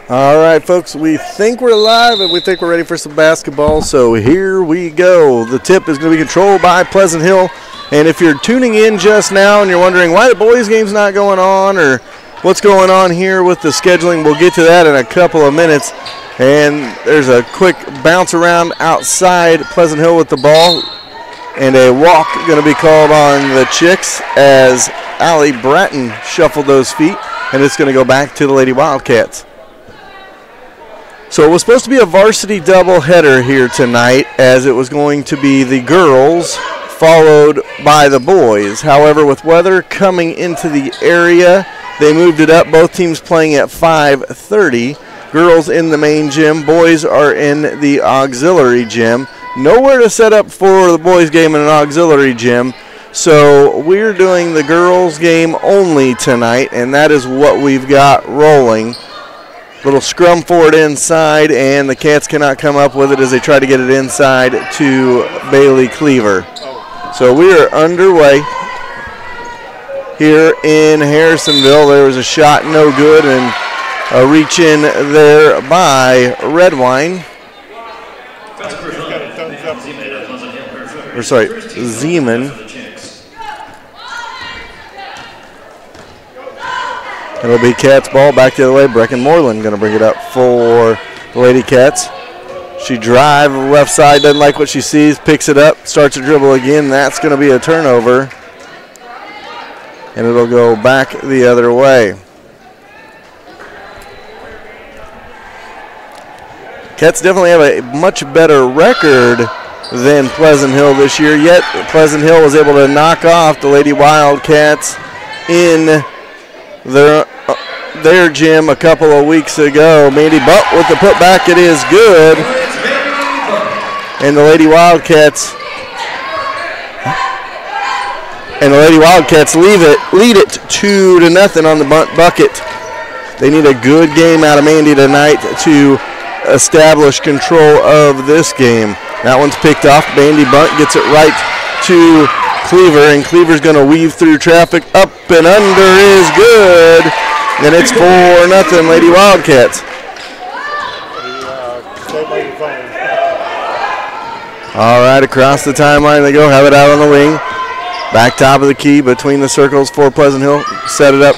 All right, folks, we think we're live and we think we're ready for some basketball, so here we go. The tip is going to be controlled by Pleasant Hill, and if you're tuning in just now and you're wondering why the boys' game's not going on or what's going on here with the scheduling, we'll get to that in a couple of minutes. And there's a quick bounce around outside Pleasant Hill with the ball, and a walk going to be called on the Chicks as Allie Bratton shuffled those feet, and it's going to go back to the Lady Wildcats. So it was supposed to be a varsity doubleheader here tonight, as it was going to be the girls followed by the boys. However, with weather coming into the area, they moved it up. Both teams playing at 5:30. Girls in the main gym, boys are in the auxiliary gym. Nowhere to set up for the boys' game in an auxiliary gym, so we're doing the girls' game only tonight, and that is what we've got rolling. Little scrum forward inside, and the Cats cannot come up with it as they try to get it inside to Bailey Cleaver. So we are underway here in Harrisonville. There was a shot, no good, and a reach in there by Redwine. Or sorry, Zeman. It'll be Cats ball back the other way. Brecken Moreland going to bring it up for the Lady Cats. She drive left side, doesn't like what she sees, picks it up, starts to dribble again. That's going to be a turnover. And it'll go back the other way. Cats definitely have a much better record than Pleasant Hill this year, yet Pleasant Hill was able to knock off the Lady Wildcats in their gym a couple of weeks ago. Mandy Butt with the putback, it is good. And the Lady Wildcats lead it 2-0 on the bucket. They need a good game out of Mandy tonight to establish control of this game. That one's picked off. Mandy Bunt gets it right to Cleaver, and Cleaver's going to weave through traffic. Up and under is good, and it's 4-0 Lady Wildcats. All right, across the timeline they go. Have it out on the wing. Back top of the key between the circles for Pleasant Hill. Set it up.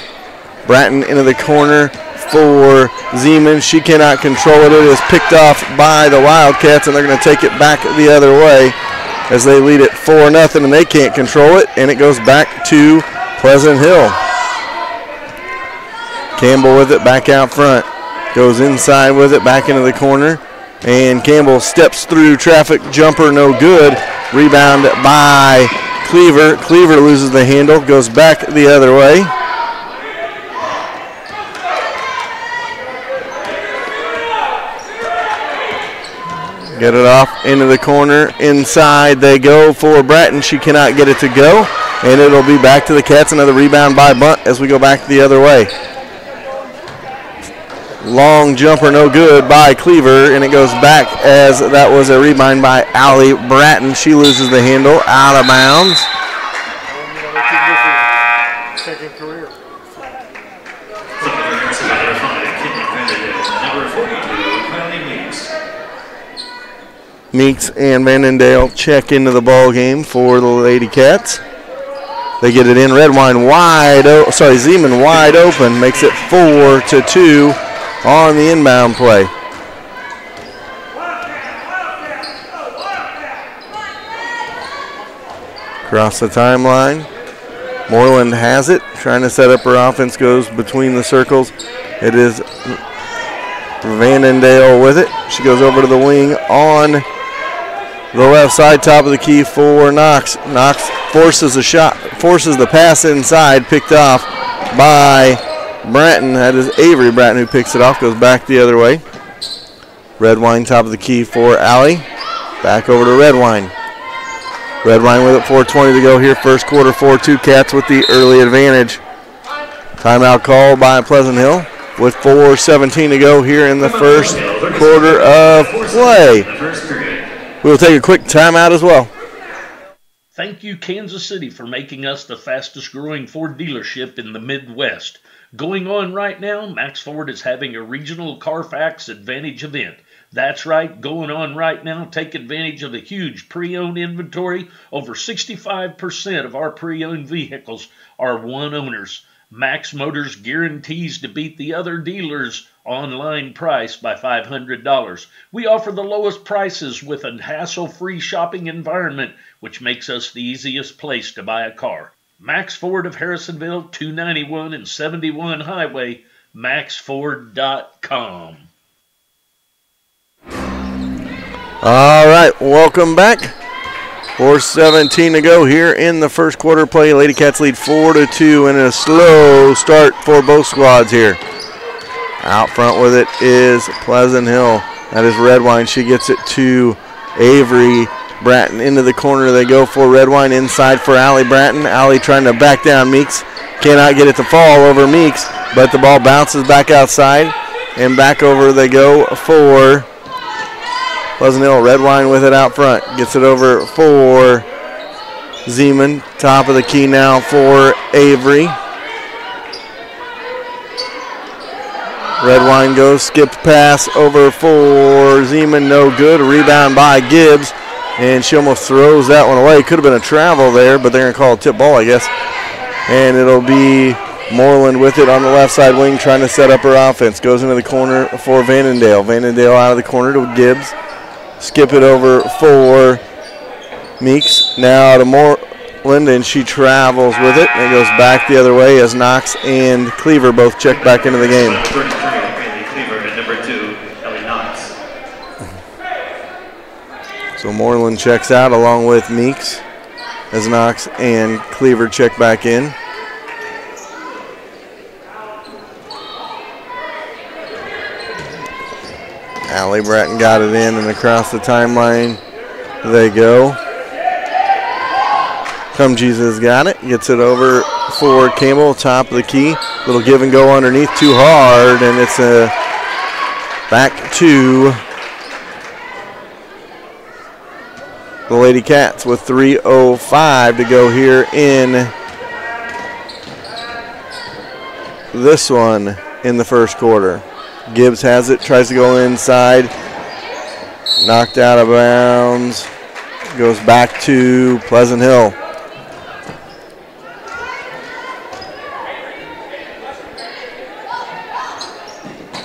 Bratton into the corner for Zeman. She cannot control it. It is picked off by the Wildcats, and they're going to take it back the other way as they lead it 4-0, and they can't control it, and it goes back to Pleasant Hill. Campbell with it back out front. Goes inside with it back into the corner, and Campbell steps through traffic. Jumper no good. Rebound by Cleaver. Cleaver loses the handle. Goes back the other way. Get it off into the corner. Inside they go for Bratton. She cannot get it to go. And it'll be back to the Cats. Another rebound by Bunt as we go back the other way. Long jumper no good by Cleaver. And it goes back as that was a rebound by Allie Bratton. She loses the handle. Out of bounds. Second career. Meeks and Vannendale check into the ball game for the Lady Cats. They get it in. Redwine Zeman wide open, makes it 4-2 on the inbound play. Across the timeline, Moreland has it, trying to set up her offense, goes between the circles. It is Vannendale with it. She goes over to the wing on the left side, top of the key for Knox. Knox forces a shot, forces the pass inside, picked off by Bratton. That is Avery Bratton who picks it off, goes back the other way. Redwine, top of the key for Allie. Back over to Redwine. Redwine with it, 4:20 to go here, first quarter, 4-2 Cats with the early advantage. Timeout called by Pleasant Hill with 4:17 to go here in the first quarter of play. We'll take a quick timeout as well. Thank you, Kansas City, for making us the fastest growing Ford dealership in the Midwest. Going on right now, Max Ford is having a regional Carfax Advantage event. That's right, going on right now. Take advantage of the huge pre-owned inventory. Over 65% of our pre-owned vehicles are one owners. Max Motors guarantees to beat the other dealers' online price by $500. We offer the lowest prices with a hassle-free shopping environment, which makes us the easiest place to buy a car. Max Ford of Harrisonville, 291 and 71 Highway, maxford.com. All right, welcome back. 4:17 to go here in the first quarter play. Lady Cats lead 4-2 in a slow start for both squads here. Out front with it is Pleasant Hill. That is Redwine. She gets it to Avery Bratton. Into the corner they go for Redwine. Inside for Allie Bratton. Allie trying to back down Meeks. Cannot get it to fall over Meeks, but the ball bounces back outside. And back over they go for Pleasant Hill. Redwine with it out front. Gets it over for Zeman. Top of the key now for Avery. Redwine goes, skipped pass over for Zeman, no good. Rebound by Gibbs, and she almost throws that one away. Could have been a travel there, but they're going to call it tip ball, I guess. And it'll be Moreland with it on the left side wing, trying to set up her offense. Goes into the corner for Vannondale. Vannondale out of the corner to Gibbs. Skip it over for Meeks. Now to Moreland, and she travels with it. And it goes back the other way as Knox and Cleaver both check back into the game. So Moreland checks out along with Meeks as Knox and Cleaver check back in. Allie Bratton got it in, and across the timeline they go. Come Jesus got it, gets it over for Campbell, top of the key. Little give and go underneath, too hard, and it's a back to the Lady Cats with 3:05 to go here in this one in the first quarter. Gibbs has it, tries to go inside, knocked out of bounds, goes back to Pleasant Hill.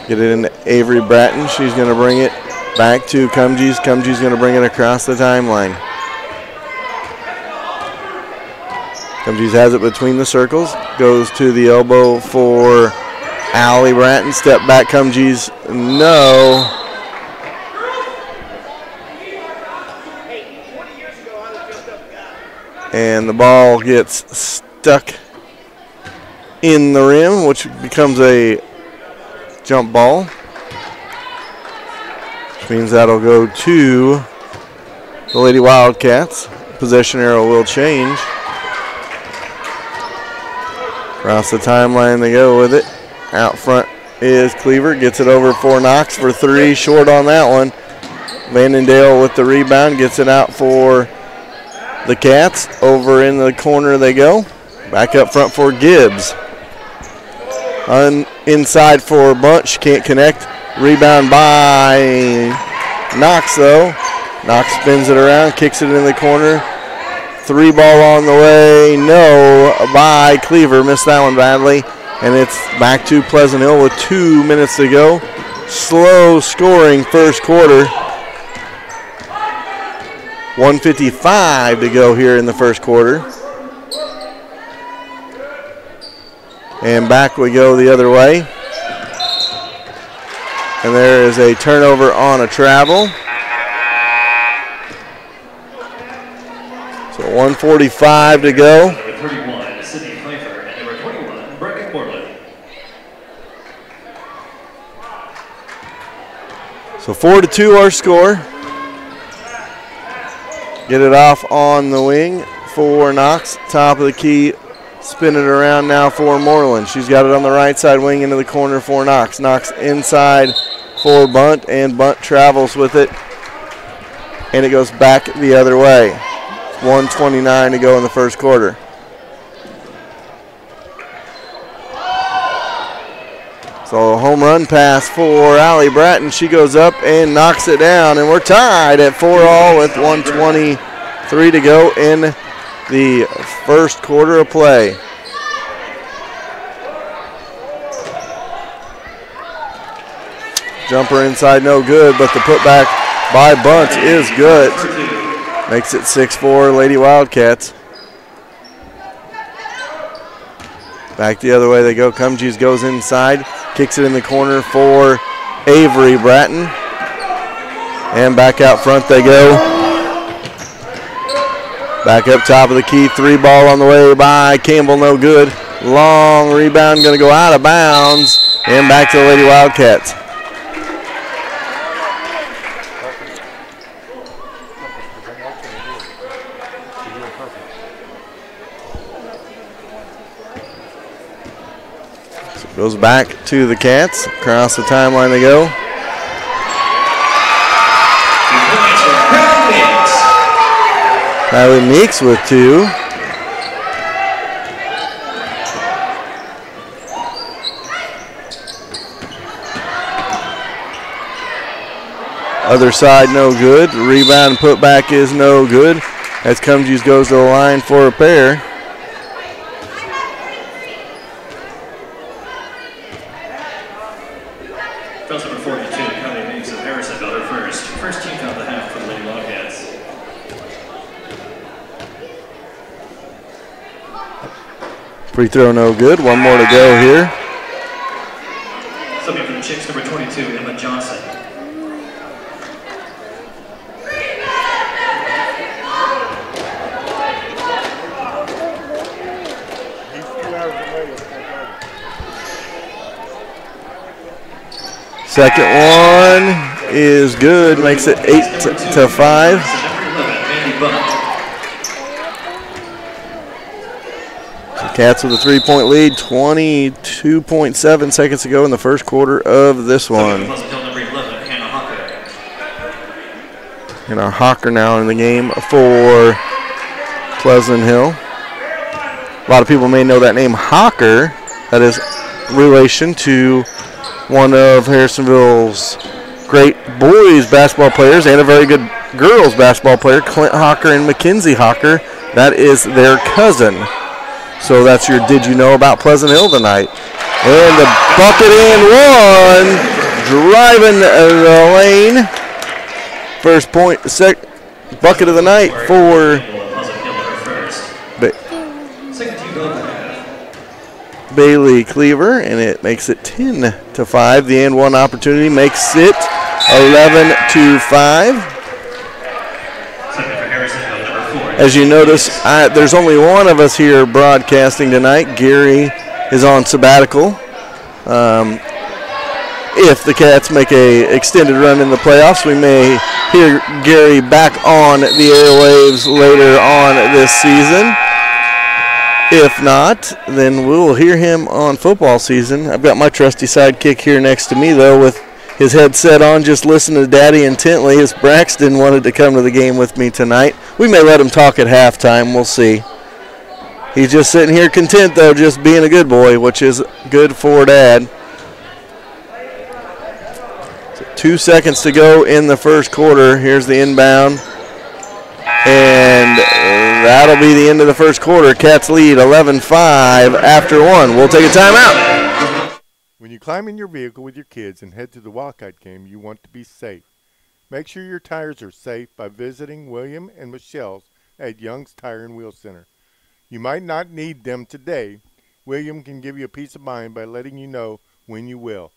Get it into Avery Bratton. She's going to bring it back to Cumgees. Cumgees going to bring it across the timeline. Cumgees has it between the circles. Goes to the elbow for Allie Bratton. Step back, Cumgees. No. And the ball gets stuck in the rim, which becomes a jump ball, which means that'll go to the Lady Wildcats. Possession arrow will change. Across the timeline they go with it. Out front is Cleaver. Gets it over for Knox for three. Short on that one. Vannondale with the rebound. Gets it out for the Cats. Over in the corner they go. Back up front for Gibbs. Inside for Bunch, can't connect. Rebound by Knox though. Knox spins it around, kicks it in the corner. Three ball on the way, no, by Cleaver. Missed that one badly. And it's back to Pleasant Hill with 2 minutes to go. Slow scoring first quarter. 1:55 to go here in the first quarter. And back we go the other way. And there is a turnover on a travel. So 1:45 to go. Number 31, Sydney Pfeiffer, and number 21, Brecca Portland. So 4-2 our score. Get it off on the wing for Knox. Top of the key. Spin it around now for Moreland. She's got it on the right side wing into the corner for Knox. Knox inside for Bunt, and Bunt travels with it. And it goes back the other way. 1:29 to go in the first quarter. So a home run pass for Allie Bratton. She goes up and knocks it down, and we're tied at 4-all with 1:23 to go in the first quarter of play. Jumper inside, no good, but the putback by Bunt is good. Makes it 6-4 Lady Wildcats. Back the other way they go. Cumgies goes inside, kicks it in the corner for Avery Bratton. And back out front they go. Back up top of the key, 3 ball on the way by Campbell, no good. Long rebound, going to go out of bounds, and back to the Lady Wildcats. Goes back to the Cats. Across the timeline they go. Kylie Meeks with 2. Other side no good. Rebound and putback is no good as Cumgies goes to the line for a pair. Number 42, Kylie Meeks of Harrisonville, her first team foul of the half for the Lady Wildcats. Free throw no good. One more to go here. Subbing for the Chicks, number 22, Emma Johnson. Second one is good, makes it 8-5. So Cats with a 3-point lead, 22.7 seconds to go in the first quarter of this one. And our Hawker now in the game for Pleasant Hill. A lot of people may know that name Hawker. That is relation to one of Harrisonville's great boys basketball players and a very good girls basketball player, Clint Hawker and Mackenzie Hawker. That is their cousin. So that's your Did You Know About Pleasant Hill tonight. And the bucket and one, driving the lane. First point, bucket of the night for Bailey Cleaver, and it makes it 10-5. The and one opportunity makes it 11-5. As you notice, there's only one of us here broadcasting tonight. Gary is on sabbatical. If the Cats make a extended run in the playoffs, we may hear Gary back on the airwaves later on this season. If not, then we'll hear him on football season. I've got my trusty sidekick here next to me, though, with his headset on, just listening to Daddy intently, as Braxton wanted to come to the game with me tonight. We may let him talk at halftime. We'll see. He's just sitting here content, though, just being a good boy, which is good for Dad. So 2 seconds to go in the first quarter. Here's the inbound. And that'll be the end of the first quarter. Cats lead 11-5 after one. We'll take a timeout. When you climb in your vehicle with your kids and head to the Wildcat game, you want to be safe. Make sure your tires are safe by visiting William and Michelle's at Young's Tire and Wheel Center. You might not need them today. William can give you a peace of mind by letting you know when you will.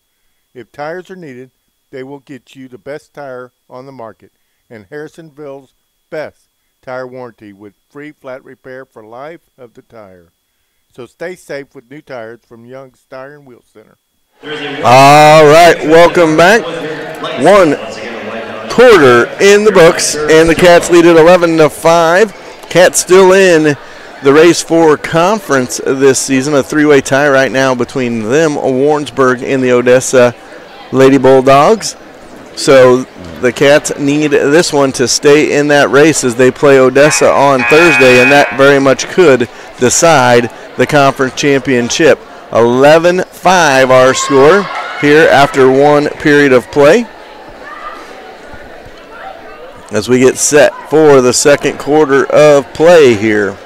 If tires are needed, they will get you the best tire on the market and Harrisonville's best tire warranty with free flat repair for life of the tire. So stay safe with new tires from Young's Tire and Wheel Center. All right, welcome back. One quarter in the books, and the Cats lead at 11-5. Cats still in the race for conference this season. A three-way tie right now between them, Warrensburg, and the Odessa Lady Bulldogs. So the Cats need this one to stay in that race as they play Odessa on Thursday, and that very much could decide the conference championship. 11-5 our score. here after one period of play, as we get set for the second quarter of play here.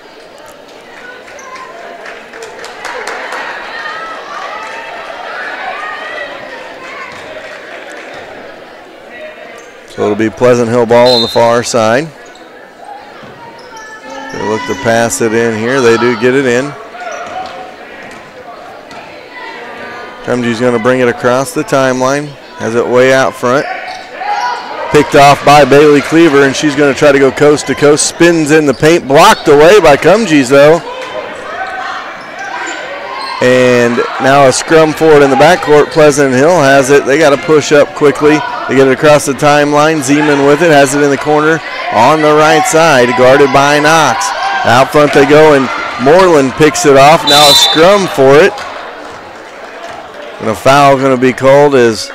So it'll be Pleasant Hill ball on the far side. They look to pass it in here. They do get it in. Cumgie's going to bring it across the timeline. Has it way out front. Picked off by Bailey Cleaver, and she's going to try to go coast to coast. Spins in the paint. Blocked away by Cumgie's, though. And now a scrum forward in the backcourt. Pleasant Hill has it. They got to push up quickly. They get it across the timeline. Zeman with it. Has it in the corner on the right side. Guarded by Knox. Out front they go, and Moreland picks it off. Now a scrum for it. And a foul going to be called as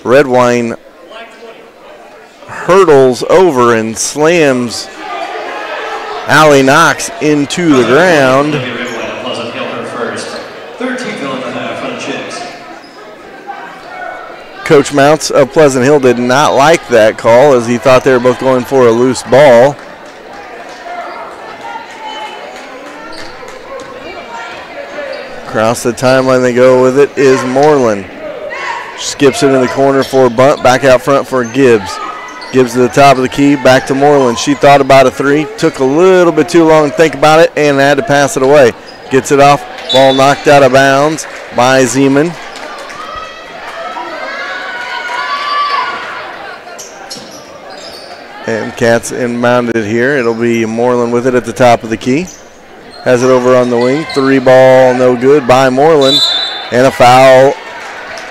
Redwine hurdles over and slams Allie Knox into the ground. Coach Mounts of Pleasant Hill did not like that call, as he thought they were both going for a loose ball. Across the timeline they go with it is Moreland. Skips it in the corner for Bunt, back out front for Gibbs. Gibbs to the top of the key, back to Moreland. She thought about a three, took a little bit too long to think about it, and had to pass it away. Gets it off, ball knocked out of bounds by Zeman. And Cats inbounded here. It'll be Moreland with it at the top of the key. Has it over on the wing. Three ball, no good by Moreland. And a foul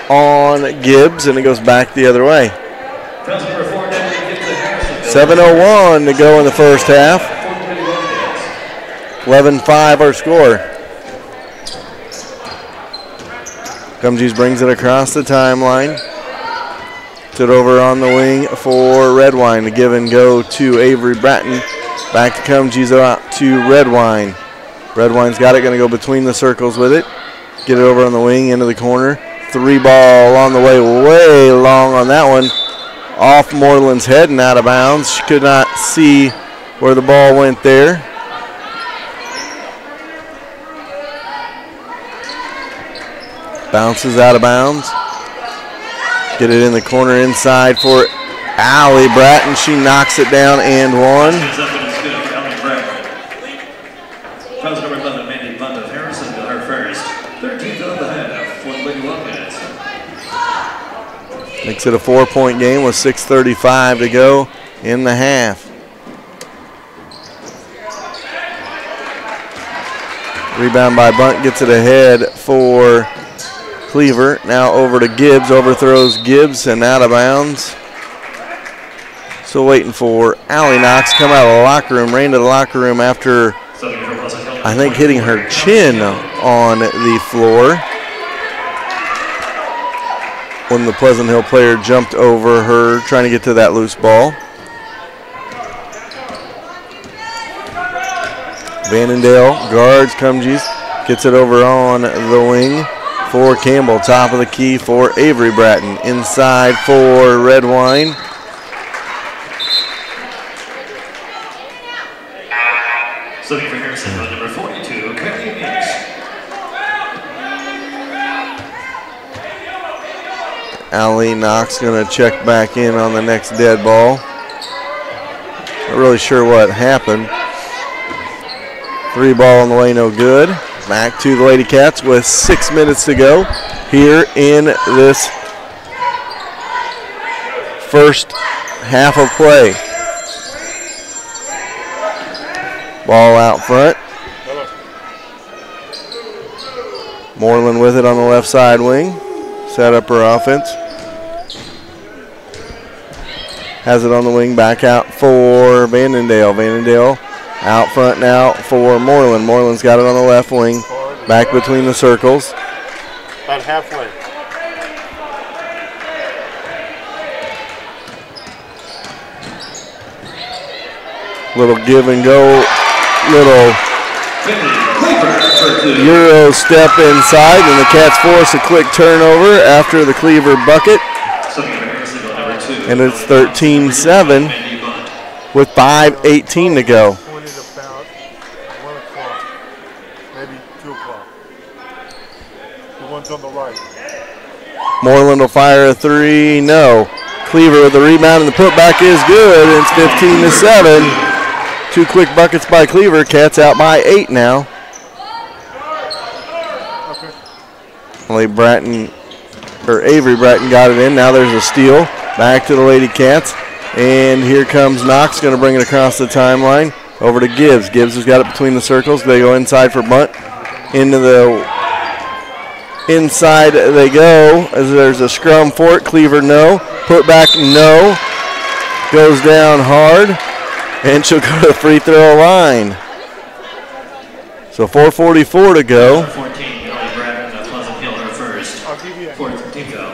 on Gibbs, and it goes back the other way. 7:01 to go in the first half. 11-5 our score. Cumgies brings it across the timeline. It over on the wing for Redwine. The give and go to Avery Bratton. Back to Cumgies out to Redwine. Redwine's got it, going to go between the circles with it. Get it over on the wing into the corner. Three ball on the way, way long on that one. Off Moreland's head and out of bounds. She could not see where the ball went there. Bounces out of bounds. Get it in the corner inside for Allie Bratton. She knocks it down and one. Fouls number 11, Mandy Bunt of Harrisonville, her first. 13th of the half for Lady Wildcats. Makes it a 4-point game with 6:35 to go in the half. Rebound by Bunt, gets it ahead for Cleaver. Now over to Gibbs, overthrows Gibbs and out of bounds. Still waiting for Allie Knox. Come out of the locker room, ran to the locker room after, I think, hitting her chin on the floor when the Pleasant Hill player jumped over her trying to get to that loose ball. Vannondale guards Cumgies, gets it over on the wing for Campbell. Top of the key for Avery Bratton. Inside for Redwine. Looking for Harrison, number 42, Kenny Meeks. Allie Knox going to check back in on the next dead ball. Not really sure what happened. Three ball on the way, no good. Back to the Lady Cats with 6 minutes to go here in this first half of play. Ball out front. Moreland with it on the left side wing. Set up her offense. Has it on the wing, back out for Vannondale. Vannondale out front now for Moreland. Moreland's got it on the left wing. Back between the circles. About halfway. Little give and go. Little Euro step inside, and the Cats force a quick turnover after the Cleaver bucket. And it's 13-7 with 5:18 to go. On the right. Moreland will fire a three. No. Cleaver with the rebound, and the putback is good. It's 15-7. 2 quick buckets by Cleaver. Cats out by 8 now. Okay. Only Avery Bratton got it in. Now there's a steal. Back to the Lady Cats. And here comes Knox, going to bring it across the timeline. Over to Gibbs. Gibbs has got it between the circles. They go inside for bunt. Into the inside they go, as there's a scrum for it. Cleaver, no. Put back, no. Goes down hard, and she'll go to the free throw line. So 4:44 to go. 14, Ellie Bratton of Pleasant Hill, her first. I'll give you a Fourth team foul.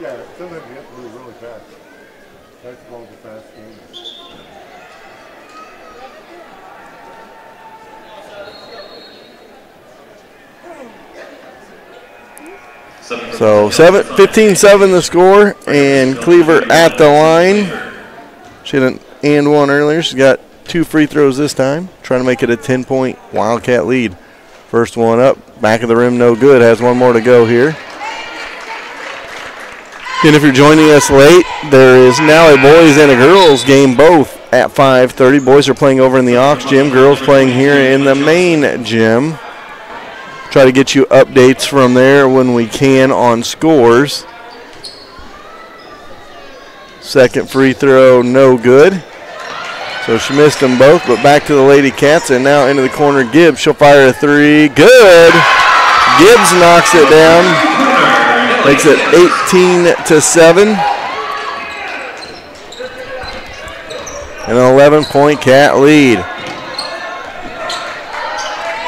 Yeah, sometimes you have to move really fast. That's one of the fast games. So 15-7 the score, and Cleaver at the line. She had an and one earlier. She's got 2 free throws this time, trying to make it a 10-point Wildcat lead. First one up, back of the rim, no good. Has one more to go here. And if you're joining us late, there is now a boys and a girls game both at 5:30. Boys are playing over in the Aux gym. Girls playing here in the main gym. Try to get you updates from there when we can on scores. Second free throw, no good. So she missed them both, but back to the Lady Cats, and now into the corner, Gibbs. She'll fire a three. Good! Gibbs knocks it down. Makes it 18-7. And an 11-point Cat lead.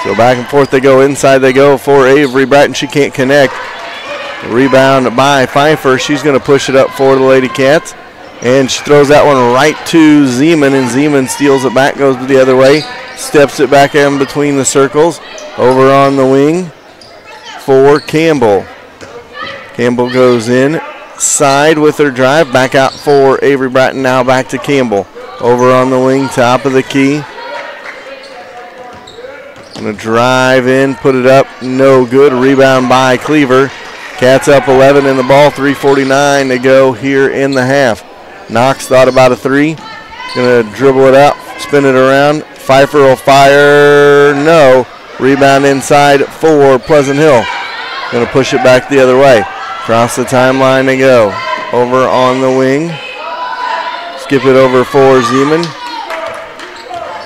So back and forth they go, inside they go for Avery Bratton. She can't connect. Rebound by Pfeiffer. She's going to push it up for the Lady Cats. And she throws that one right to Zeman, and Zeman steals it back, goes the other way. Steps it back in between the circles. Over on the wing for Campbell. Campbell goes inside with her drive. Back out for Avery Bratton, now back to Campbell. Over on the wing, top of the key. Gonna drive in, put it up, no good. Rebound by Cleaver. Cats up 11 in the ball, 3:49 to go here in the half. Knox thought about a three. Gonna dribble it out, spin it around. Pfeiffer will fire, no. Rebound inside for Pleasant Hill. Gonna push it back the other way. Across the timeline they go. Over on the wing. Skip it over for Zeman.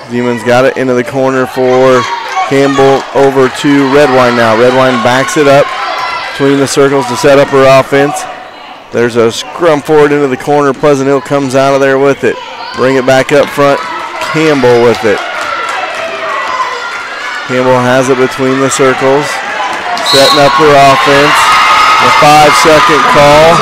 Zeman's got it into the corner for Campbell, over to Redwine now. Redwine backs it up between the circles to set up her offense. There's a scrum forward into the corner. Pleasant Hill comes out of there with it. Bring it back up front. Campbell with it. Campbell has it between the circles. Setting up her offense. A 5-second call.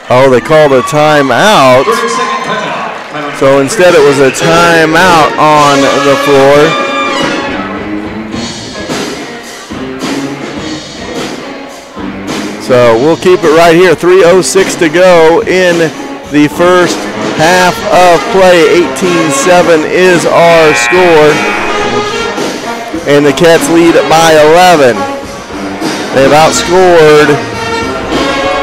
Oh, they called a timeout. So instead it was a timeout on the floor. So we'll keep it right here. 3:06 to go in the first half of play. 18-7 is our score. And the Cats lead by 11. They've outscored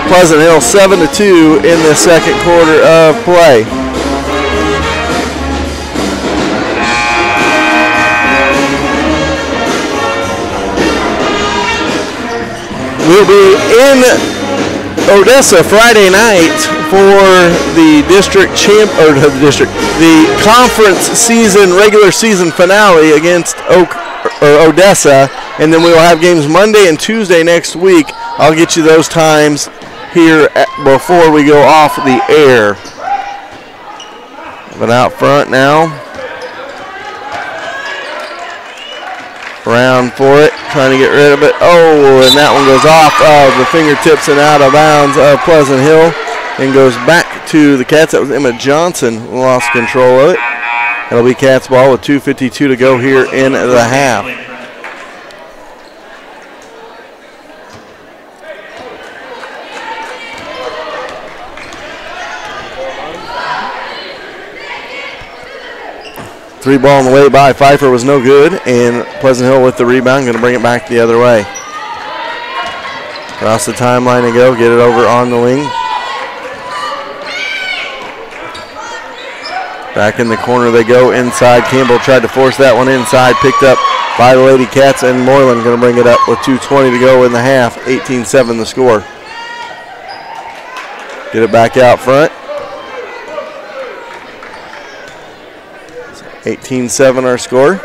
Pleasant Hill 7-2 in the second quarter of play. We'll be in Odessa Friday night for the the conference season, regular season finale against Odessa, and then we will have games Monday and Tuesday next week. I'll get you those times here before we go off the air. But out front now Around for it, trying to get rid of it. Oh, and that one goes off of the fingertips and out of bounds of Pleasant Hill and goes back to the Cats. That was Emma Johnson who lost control of it. It'll be Cats ball with 2:52 to go here in the half. Three ball on the way by Pfeiffer was no good, and Pleasant Hill with the rebound, going to bring it back the other way. Across the timeline they go, get it over on the wing. Back in the corner they go, inside. Campbell tried to force that one inside, picked up by the Lady Cats, and Moreland going to bring it up with 2:20 to go in the half. 18-7 the score. Get it back out front. 18-7 our score.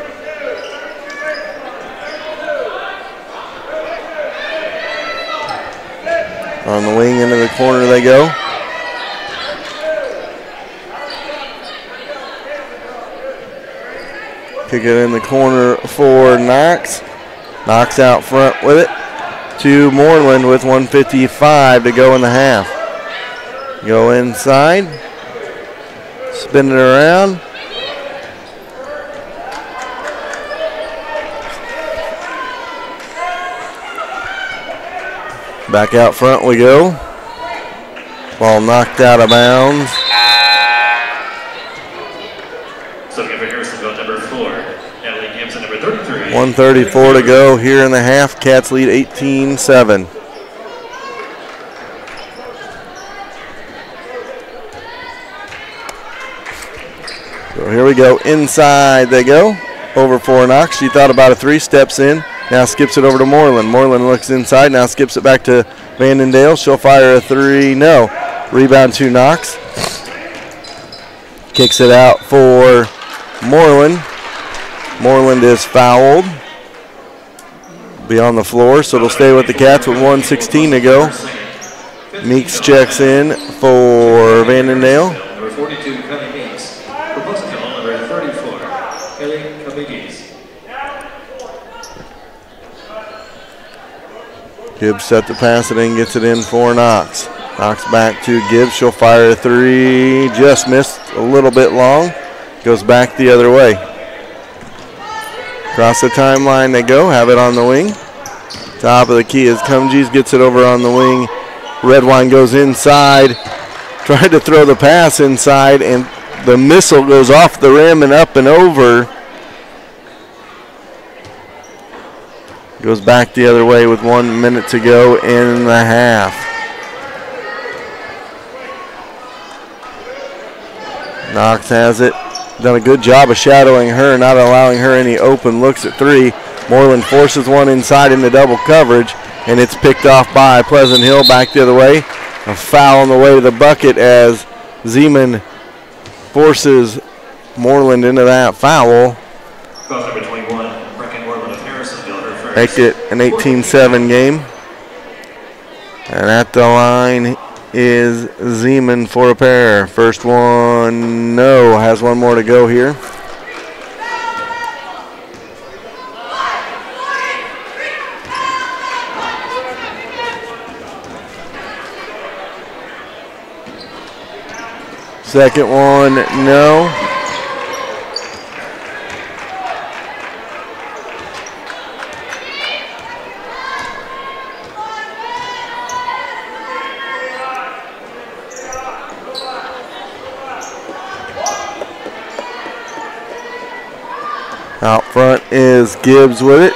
On the wing into the corner they go. Kick it in the corner for Knox. Knox out front with it to Moreland with 1:55 to go in the half. Go inside. Spin it around. Back out front we go. Ball knocked out of bounds. So give it Harrisonville number 4. Natalie Gibson number 33. 1:34 to go here in the half. Cats lead 18-7. So here we go. Inside they go. Over for Knox. She thought about a 3, steps in. Now skips it over to Moreland. Moreland looks inside. Now skips it back to Vandendale. She'll fire a 3. No. Rebound to Knox. Kicks it out for Moreland. Moreland is fouled. Be on the floor, so it'll stay with the Cats with 1:16 to go. Meeks checks in for Vandendale. Number 42, Connie Meeks. For Pleasant Hill, number 34, Haley Kabigis. Gibbs set the pass and then gets it in for Knox. Knox back to Gibbs. She'll fire a 3. Just missed a little bit long. Goes back the other way. Across the timeline they go. Have it on the wing. Top of the key is Cumges. Gets it over on the wing. Redwine goes inside. Tried to throw the pass inside, and the missile goes off the rim and up and over. Goes back the other way with 1 minute to go in the half. Knox has it. Done a good job of shadowing her, not allowing her any open looks at 3. Moreland forces one inside into double coverage, and it's picked off by Pleasant Hill back the other way. A foul on the way to the bucket as Zeman forces Moreland into that foul. Foul number 21, Brecken Moreland of Harrisonville, her first. Make it an 18-7 game. And at the line is Zeman for a pair. First one, no, has one more to go here. Second one, no. Out front is Gibbs with it.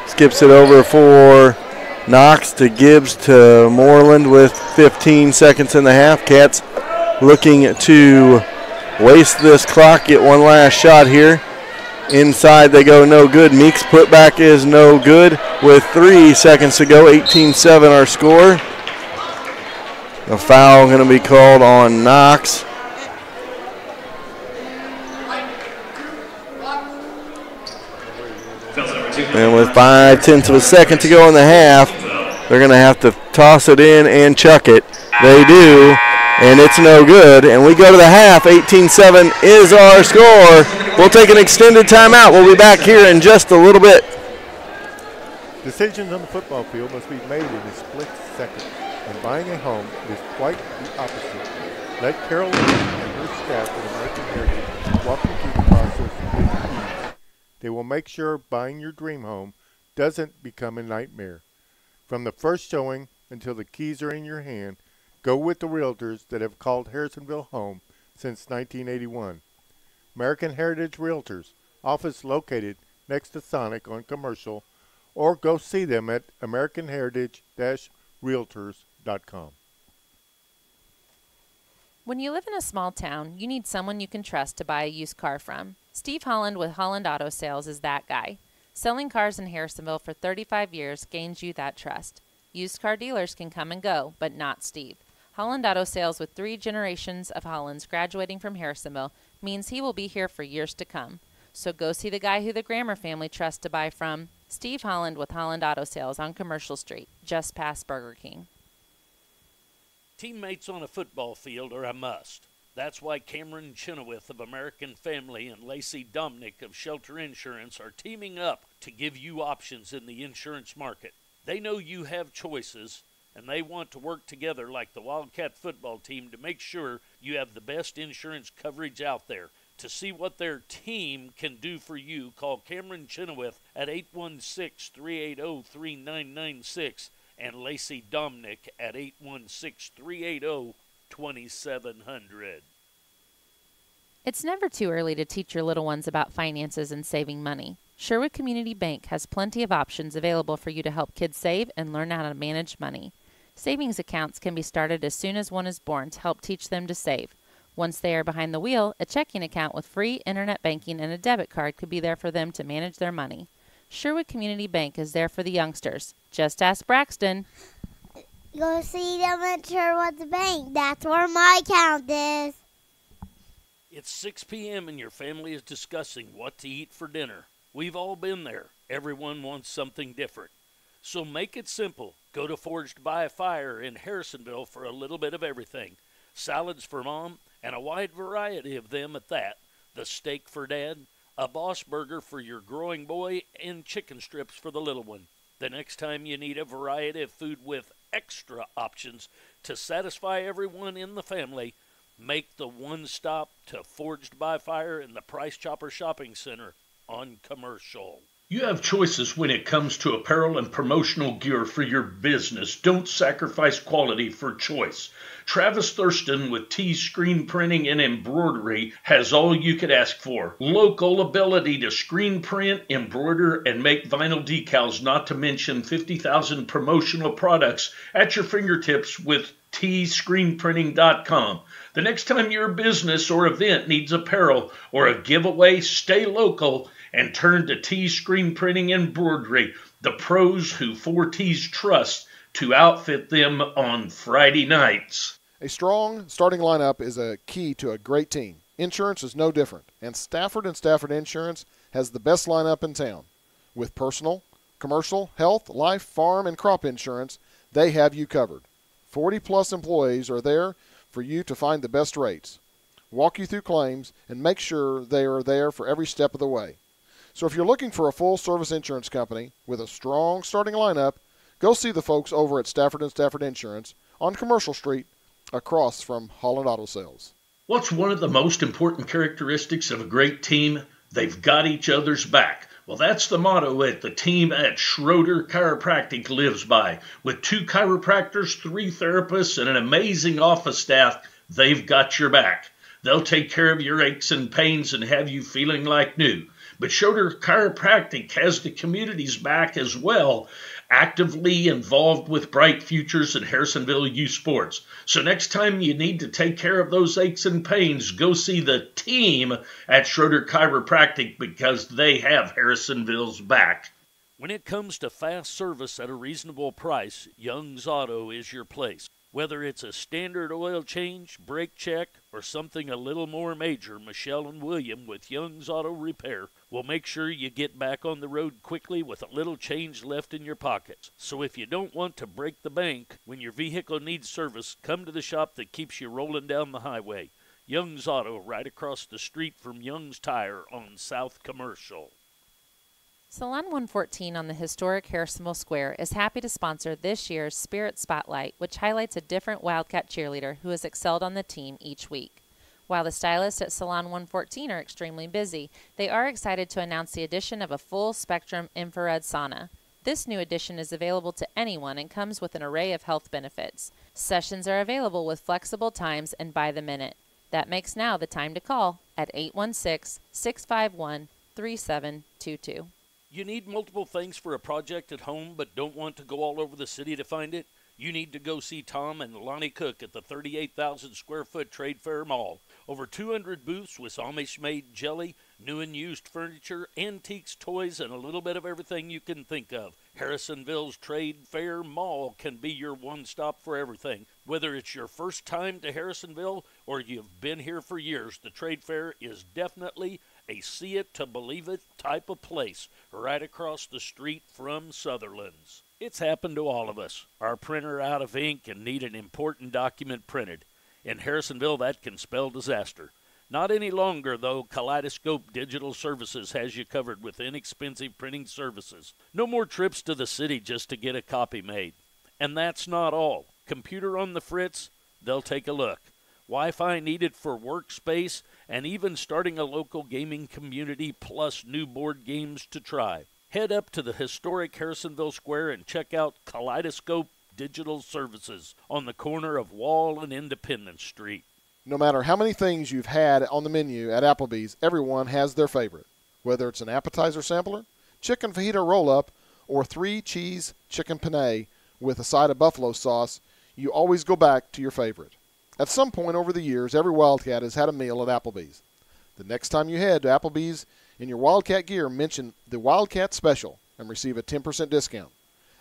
Skips it over for Knox to Gibbs to Moreland with 15 seconds in the half. Cats looking to waste this clock, get one last shot here. Inside they go, no good. Meeks putback is no good with 3 seconds to go. 18-7 our score. A foul going to be called on Knox. And with 5/10 of a second to go in the half, they're going to have to toss it in and chuck it. They do, and it's no good. And we go to the half. 18-7 is our score. We'll take an extended timeout. We'll be back here in just a little bit. Decisions on the football field must be made in a split second, and buying a home is quite the opposite. Let Carol and her staff at American Heritage walk you through the process with ease. They will make sure buying your dream home doesn't become a nightmare. From the first showing until the keys are in your hand, go with the realtors that have called Harrisonville home since 1981. American Heritage Realtors, office located next to Sonic on Commercial, or go see them at americanheritage-realtors.com. When you live in a small town, you need someone you can trust to buy a used car from. Steve Holland with Holland Auto Sales is that guy. Selling cars in Harrisonville for 35 years gains you that trust. Used car dealers can come and go, but not Steve. Holland Auto Sales, with 3 generations of Hollands graduating from Harrisonville, means he will be here for years to come. So go see the guy who the Grammer family trusts to buy from, Steve Holland with Holland Auto Sales on Commercial Street, just past Burger King. Teammates on a football field are a must. That's why Cameron Chenoweth of American Family and Lacey Dominick of Shelter Insurance are teaming up to give you options in the insurance market. They know you have choices, and they want to work together like the Wildcat football team to make sure you have the best insurance coverage out there. To see what their team can do for you, call Cameron Chenoweth at 816-380-3996 and Lacey Dominick at 816-380-2700. It's never too early to teach your little ones about finances and saving money. Sherwood Community Bank has plenty of options available for you to help kids save and learn how to manage money. Savings accounts can be started as soon as one is born to help teach them to save. Once they are behind the wheel, a checking account with free internet banking and a debit card could be there for them to manage their money. Sherwood Community Bank is there for the youngsters. Just ask Braxton. Go see them at Sherwood's Bank. That's where my account is. It's 6 p.m. and your family is discussing what to eat for dinner. We've all been there. Everyone wants something different. So make it simple. Go to Forged by Fire in Harrisonville for a little bit of everything. Salads for Mom, and a wide variety of them at that. The steak for Dad, a Boss Burger for your growing boy, and chicken strips for the little one. The next time you need a variety of food with extra options to satisfy everyone in the family, make the one stop to Forged by Fire in the Price Chopper Shopping Center on Commercial. You have choices when it comes to apparel and promotional gear for your business. Don't sacrifice quality for choice. Travis Thurston with T Screen Printing and Embroidery has all you could ask for. Local ability to screen print, embroider, and make vinyl decals, not to mention 50,000 promotional products at your fingertips with tscreenprinting.com. The next time your business or event needs apparel or a giveaway, stay local and turn to T Screen Printing and Embroidery, the pros who 4Ts trust to outfit them on Friday nights. A strong starting lineup is a key to a great team. Insurance is no different, and Stafford & Stafford Insurance has the best lineup in town. With personal, commercial, health, life, farm, and crop insurance, they have you covered. 40-plus employees are there for you to find the best rates, walk you through claims, and make sure they are there for every step of the way. So if you're looking for a full-service insurance company with a strong starting lineup, go see the folks over at Stafford & Stafford Insurance on Commercial Street across from Holland Auto Sales. What's one of the most important characteristics of a great team? They've got each other's back. Well, that's the motto that the team at Schroeder Chiropractic lives by. With 2 chiropractors, 3 therapists, and an amazing office staff, they've got your back. They'll take care of your aches and pains and have you feeling like new. But Schroeder Chiropractic has the community's back as well, actively involved with Bright Futures and Harrisonville Youth Sports. So next time you need to take care of those aches and pains, go see the team at Schroeder Chiropractic because they have Harrisonville's back. When it comes to fast service at a reasonable price, Young's Auto is your place. Whether it's a standard oil change, brake check, or something a little more major, Michelle and William with Young's Auto Repair will make sure you get back on the road quickly with a little change left in your pockets. So if you don't want to break the bank when your vehicle needs service, come to the shop that keeps you rolling down the highway. Young's Auto, right across the street from Young's Tire on South Commercial. Salon 114 on the historic Harrisonville Square is happy to sponsor this year's Spirit Spotlight, which highlights a different Wildcat cheerleader who has excelled on the team each week. While the stylists at Salon 114 are extremely busy, they are excited to announce the addition of a full-spectrum infrared sauna. This new addition is available to anyone and comes with an array of health benefits. Sessions are available with flexible times and by the minute. That makes now the time to call at 816-651-3722. You need multiple things for a project at home but don't want to go all over the city to find it? You need to go see Tom and Lonnie Cook at the 38,000 square foot Trade Fair Mall. Over 200 booths with Amish-made jelly, new and used furniture, antiques, toys, and a little bit of everything you can think of. Harrisonville's Trade Fair Mall can be your one-stop for everything. Whether it's your first time to Harrisonville or you've been here for years, the Trade Fair is definitely a see-it-to-believe-it type of place right across the street from Sutherland's. It's happened to all of us. Our printer out of ink and need an important document printed. In Harrisonville, that can spell disaster. Not any longer, though. Kaleidoscope Digital Services has you covered with inexpensive printing services. No more trips to the city just to get a copy made. And that's not all. Computer on the fritz, they'll take a look. Wi-Fi needed for workspace, and even starting a local gaming community plus new board games to try. Head up to the historic Harrisonville Square and check out Kaleidoscope Digital Services on the corner of Wall and Independence Street. No matter how many things you've had on the menu at Applebee's, everyone has their favorite. Whether it's an appetizer sampler, chicken fajita roll-up, or 3-cheese chicken penne with a side of buffalo sauce, you always go back to your favorite. At some point over the years, every Wildcat has had a meal at Applebee's. The next time you head to Applebee's in your Wildcat gear, mention the Wildcat Special and receive a 10% discount.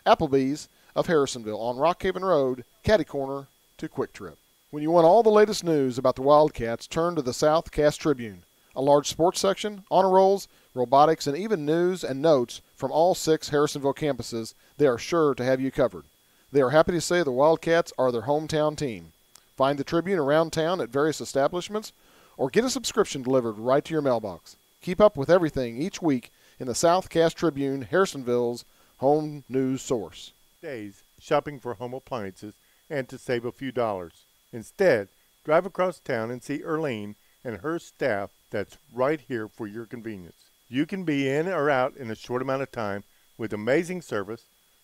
Applebee's of Harrisonville on Rockhaven Road, catty corner to Quick Trip. When you want all the latest news about the Wildcats, turn to the South Cass Tribune. A large sports section, honor rolls, robotics, and even news and notes from all 6 Harrisonville campuses. They are sure to have you covered. They are happy to say the Wildcats are their hometown team. Find the Tribune around town at various establishments or get a subscription delivered right to your mailbox. Keep up with everything each week in the South Cass Tribune, Harrisonville's home news source. Days shopping for home appliances and to save a few dollars. Instead, drive across town and see Erlene and her staff that's right here for your convenience. You can be in or out in a short amount of time with amazing service,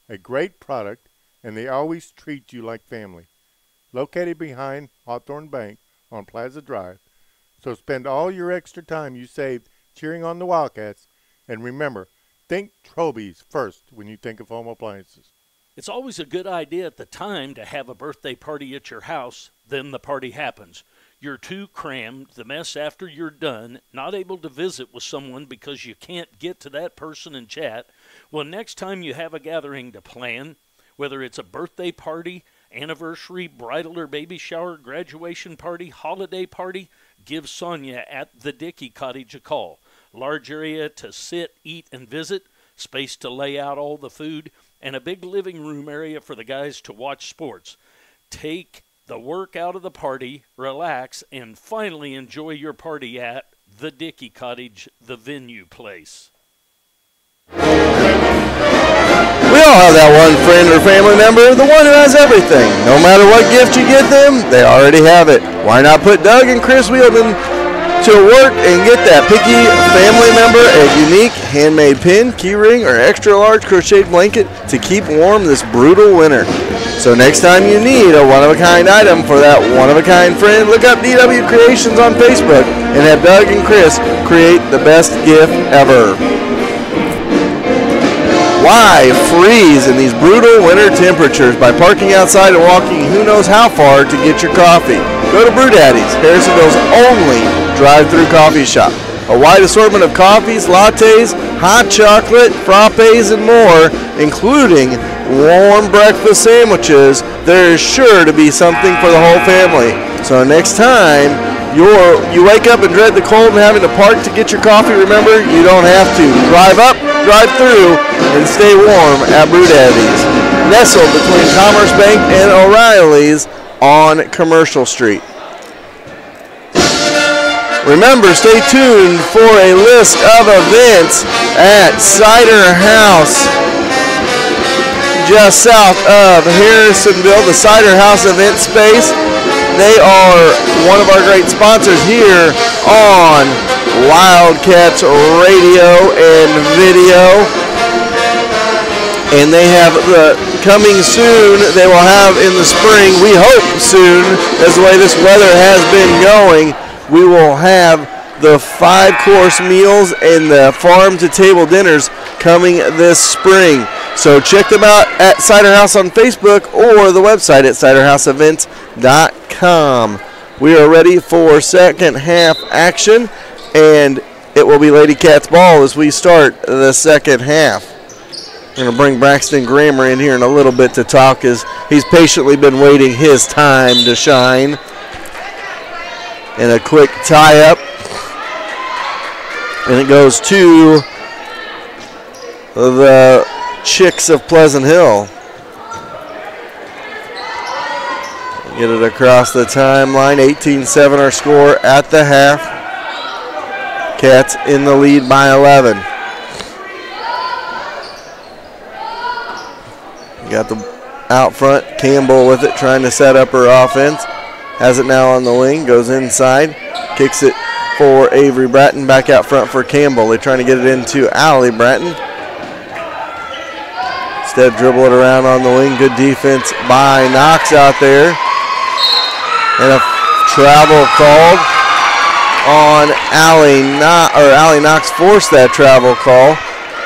a great product, and they always treat you like family. Located behind Hawthorne Bank on Plaza Drive, so spend all your extra time you saved cheering on the Wildcats, and remember, think Troby's first when you think of home appliances. It's always a good idea at the time to have a birthday party at your house, then the party happens. You're too crammed, the mess after you're done, not able to visit with someone because you can't get to that person and chat. Well, next time you have a gathering to plan, whether it's a birthday party, anniversary, bridal or baby shower, graduation party, holiday party, give Sonia at the Dickey Cottage a call. Large area to sit, eat, and visit, space to lay out all the food, and a big living room area for the guys to watch sports. Take the work out of the party, relax, and finally enjoy your party at the Dickey Cottage, the venue place. We all have that one friend or family member, the one who has everything. No matter what gift you get them, they already have it. Why not put Doug and Chris Wheeldon to work and get that picky family member a unique handmade pin, key ring, or extra large crocheted blanket to keep warm this brutal winter. So next time you need a one-of-a-kind item for that one-of-a-kind friend, look up DW Creations on Facebook and have Doug and Chris create the best gift ever. Why freeze in these brutal winter temperatures by parking outside and walking who knows how far to get your coffee? Go to Brew Daddy's, Harrisonville's only drive-through coffee shop. A wide assortment of coffees, lattes, hot chocolate, frappes, and more, including warm breakfast sandwiches. There is sure to be something for the whole family. So next time you wake up and dread the cold and having to park to get your coffee, remember, you don't have to. Drive up, drive through, and stay warm at Brew Daddy's, nestled between Commerce Bank and O'Reilly's on Commercial Street. Remember, stay tuned for a list of events at Cider House, just south of Harrisonville, the Cider House event space. They are one of our great sponsors here on Wildcats Radio and Video. And they have the coming soon, they will have in the spring, we hope soon, as the way this weather has been going, we will have the 5-course meals and the farm-to-table dinners coming this spring. So check them out at Cider House on Facebook or the website at ciderhouseevents.com. We are ready for second half action, and it will be Lady Cats ball as we start the second half. I'm going to bring Braxton Grammer in here in a little bit to talk as he's patiently been waiting his time to shine. And a quick tie-up. And it goes to the Chicks of Pleasant Hill. Get it across the timeline. 18-7 our score at the half. Cats in the lead by 11. Got the out front, Campbell with it, trying to set up her offense. Has it now on the wing, goes inside, kicks it for Avery Bratton, back out front for Campbell. They're trying to get it into Allie Bratton. Instead, dribble it around on the wing. Good defense by Knox out there. And a travel called on Allie Knox forced that travel call.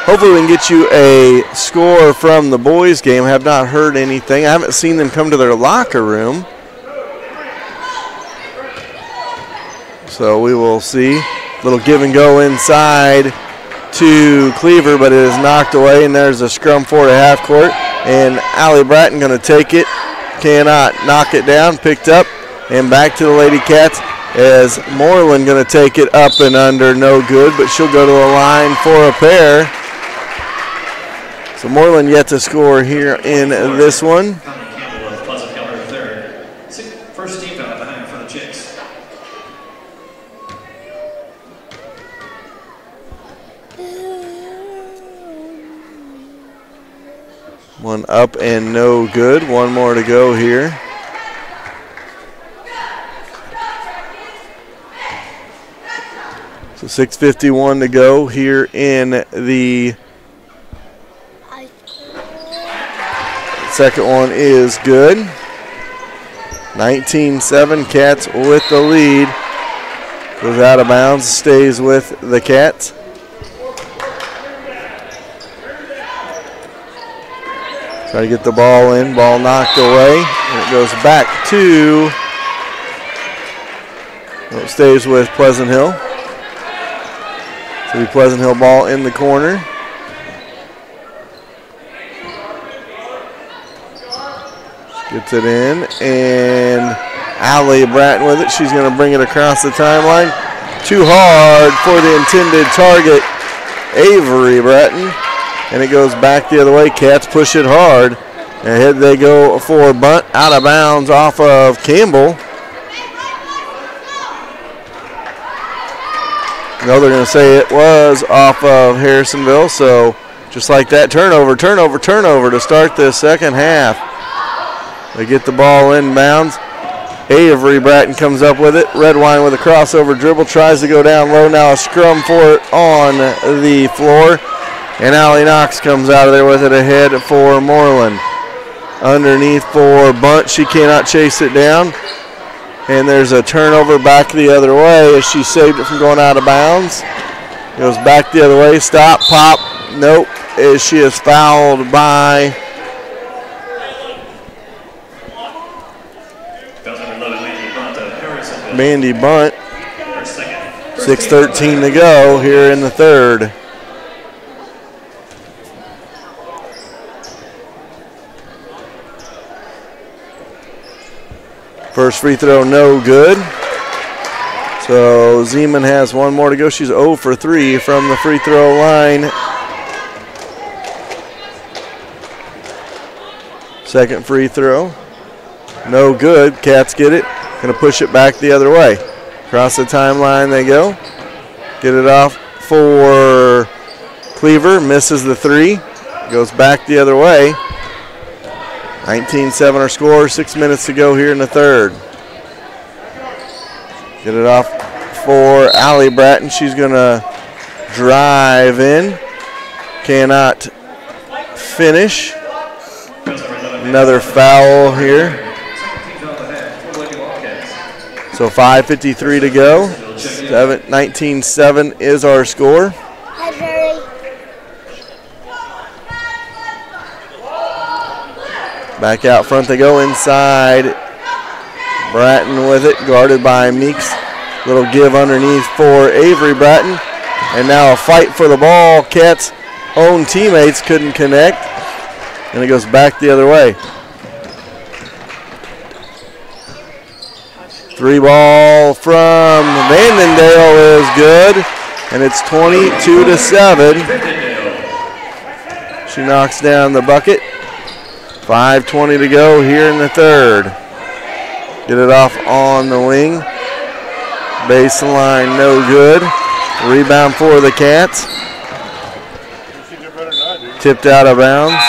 Hopefully we can get you a score from the boys' game. I have not heard anything. I haven't seen them come to their locker room. So we will see. Little give and go inside to Cleaver, but it is knocked away, and there's a scrum for a half court. And Allie Bratton going to take it. Cannot knock it down. Picked up and back to the Lady Cats as Moreland going to take it up and under. No good, but she'll go to the line for a pair. So Moreland yet to score here in this one. Campbell with Pleasant Hill her third. First team foul at the half for the Chicks. One up and no good. One more to go here. So 6:51 to go here in the second one is good. 19-7, Cats with the lead. Goes out of bounds, stays with the Cats. Try to get the ball in, ball knocked away. And it goes back to, well, it stays with Pleasant Hill. So the Pleasant Hill ball in the corner. Gets it in, and Allie Bratton with it. She's going to bring it across the timeline. Too hard for the intended target, Avery Bratton. And it goes back the other way. Cats push it hard. Ahead they go for a bunt out of bounds off of Campbell. No, they're going to say it was off of Harrisonville. So just like that, turnover to start this second half. They get the ball inbounds. Avery Bratton comes up with it. Redwine with a crossover dribble. Tries to go down low. Now a scrum for it on the floor. And Allie Knox comes out of there with it ahead for Moreland. Underneath for bunt. She cannot chase it down. And there's a turnover back the other way as she saved it from going out of bounds. Goes back the other way. Stop, pop. Nope. As she is fouled by Mandy Bunt. 6:13 to go here in the third. First free throw, no good. So Zeman has one more to go. She's 0 for 3 from the free throw line. Second free throw, no good. Cats get it. Going to push it back the other way. Across the timeline they go. Get it off for Cleaver. Misses the three. Goes back the other way. 19-7 our score. 6 minutes to go here in the third. Get it off for Allie Bratton. She's going to drive in. Cannot finish. Another foul here. So 5:53 to go. 19-7 is our score. Hi, Jerry. Back out front they go inside. Bratton with it, guarded by Meeks. Little give underneath for Avery Bratton. And now a fight for the ball. Cats' own teammates couldn't connect. And it goes back the other way. Three ball from Vandendale is good, and it's 22-7. She knocks down the bucket. 5:20 to go here in the third. Get it off on the wing. Baseline no good. Rebound for the Cats. Tipped out of bounds.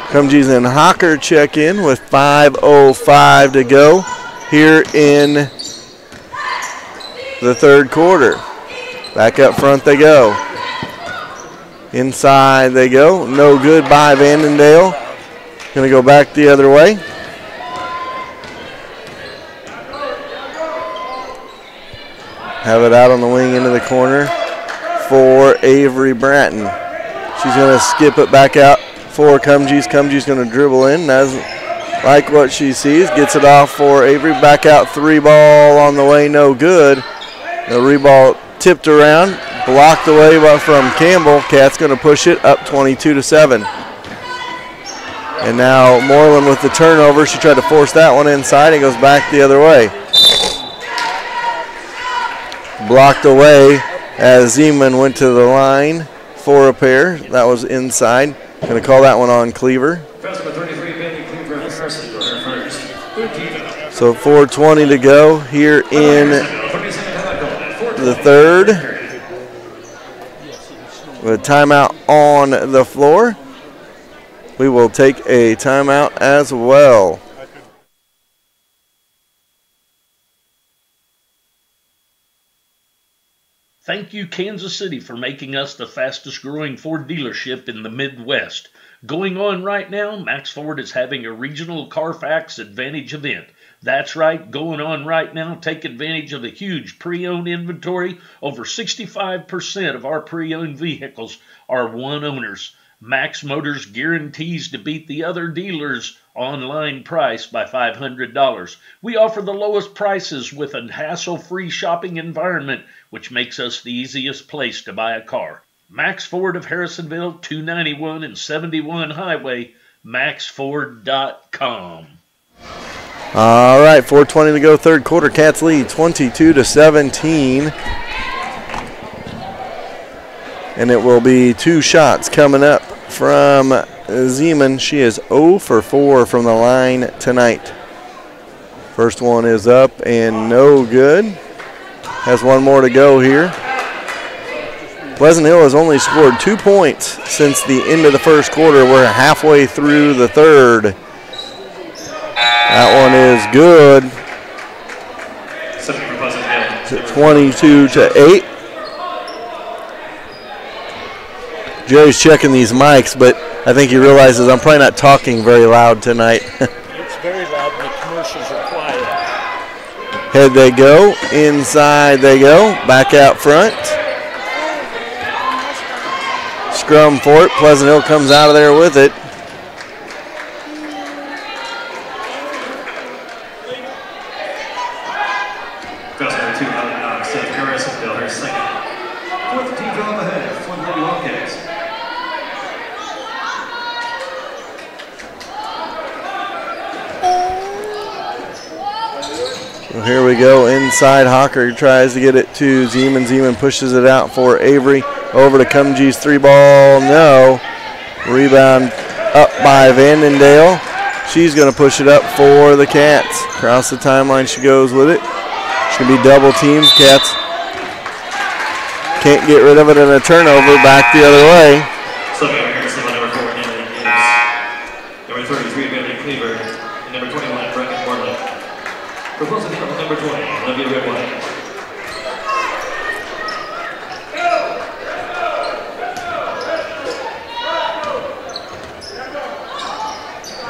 Cumgees and Hawker check in with 5:05 to go here in the third quarter. Back up front they go. Inside they go. No good by Vandendale. Going to go back the other way. Have it out on the wing into the corner for Avery Bratton. She's going to skip it back out for Cumgees. Cumgees going to dribble in. Doesn't like what she sees. Gets it off for Avery. Back out three ball on the way. No good. The reball tipped around. Blocked away from Campbell. Cats going to push it up 22-7. And now Moreland with the turnover. She tried to force that one inside. It goes back the other way. Blocked away as Zeman went to the line for a pair. That was inside. Going to call that one on Cleaver. So 4:20 to go here in the third. With a timeout on the floor. We will take a timeout as well. Thank you, Kansas City, for making us the fastest growing Ford dealership in the Midwest. Going on right now, Max Ford is having a regional Carfax Advantage event. That's right, going on right now. Take advantage of a huge pre-owned inventory. Over 65% of our pre-owned vehicles are one owners. Max Motors guarantees to beat the other dealers' online price by $500. We offer the lowest prices with a hassle-free shopping environment, which makes us the easiest place to buy a car. Max Ford of Harrisonville, 291 and 71 Highway, maxford.com. All right, 4:20 to go, third quarter. Cats lead 22-17. And it will be two shots coming up from Zeman. She is 0 for 4 from the line tonight. First one is up and no good. Has one more to go here. Pleasant Hill has only scored 2 points since the end of the first quarter. We're halfway through the third. That one is good. 22-8. Jerry's checking these mics, but I think he realizes I'm probably not talking very loud tonight. It's very loud and the commercials are quiet. Head they go. Inside they go. Back out front. Scrum for it. Pleasant Hill comes out of there with it. Harrisonville, her second. Fourth team foul on the head for the Lady Wildcats. So here we go inside. Hawker tries to get it to Zeman. Zeman pushes it out for Avery. Over to Cumgee's 3-ball. No. Rebound up by Vandendale. She's going to push it up for the Cats. Across the timeline she goes with it. It's going to be double teamed. Cats can't get rid of it in a turnover. Back the other way. Number 33, Bailey Cleaver, and number 21, Brendan Moreland. Proposing number 20, Olivia Redwine.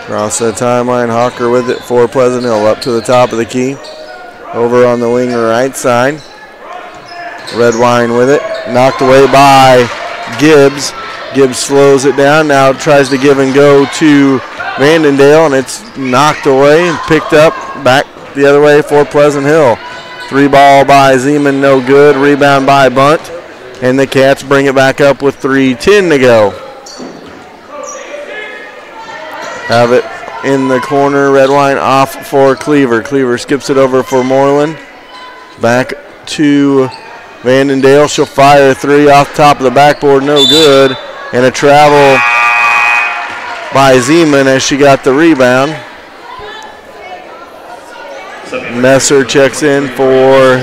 Across the timeline, Hawker with it for Pleasant Hill. Up to the top of the key. Over on the wing right side. Redwine with it. Knocked away by Gibbs. Gibbs slows it down. Now tries to give and go to Vandendale, and it's knocked away and picked up back the other way for Pleasant Hill. 3-ball by Zeman, no good. Rebound by Bunt, and the Cats bring it back up with 3:10 to go. Have it in the corner. Redwine off for Cleaver. Cleaver skips it over for Moreland. Back to Vandendale. She'll fire a 3 off top of the backboard, no good. And a travel by Zeman as she got the rebound. Messer checks in for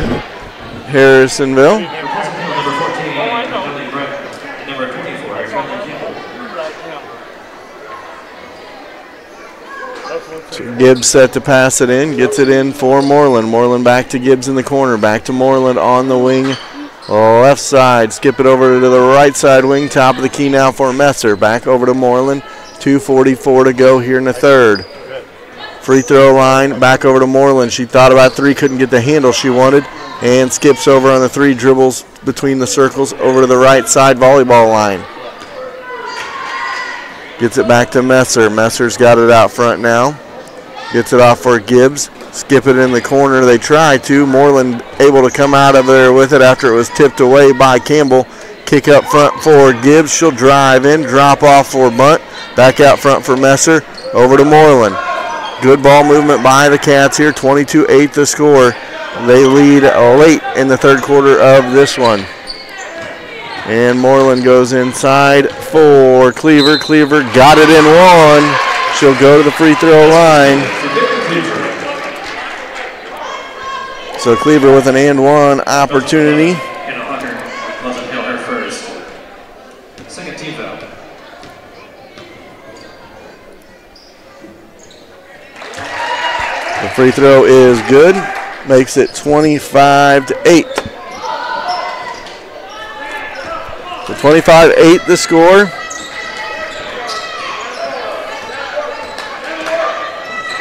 Harrisonville. Gibbs set to pass it in, gets it in for Moreland. Moreland back to Gibbs in the corner, back to Moreland on the wing. Left side, skip it over to the right side wing, top of the key now for Messer. Back over to Moreland, 2:44 to go here in the third. Free throw line, back over to Moreland. She thought about 3, couldn't get the handle she wanted, and skips over on the 3, dribbles between the circles over to the right side volleyball line. Gets it back to Messer. Messer's got it out front now. Gets it off for Gibbs. Skip it in the corner. They try to. Moreland able to come out of there with it after it was tipped away by Campbell. Kick up front for Gibbs. She'll drive in. Drop off for Bunt. Back out front for Messer. Over to Moreland. Good ball movement by the Cats here. 22-8 the score. They lead late in the third quarter of this one. And Moreland goes inside for Cleaver. Cleaver got it in one. She'll go to the free throw line. So Cleaver with an and one opportunity. And Hawker, Pleasant Hill her first. Second team foul. The free throw is good. Makes it 25-8. So 25-8 the score.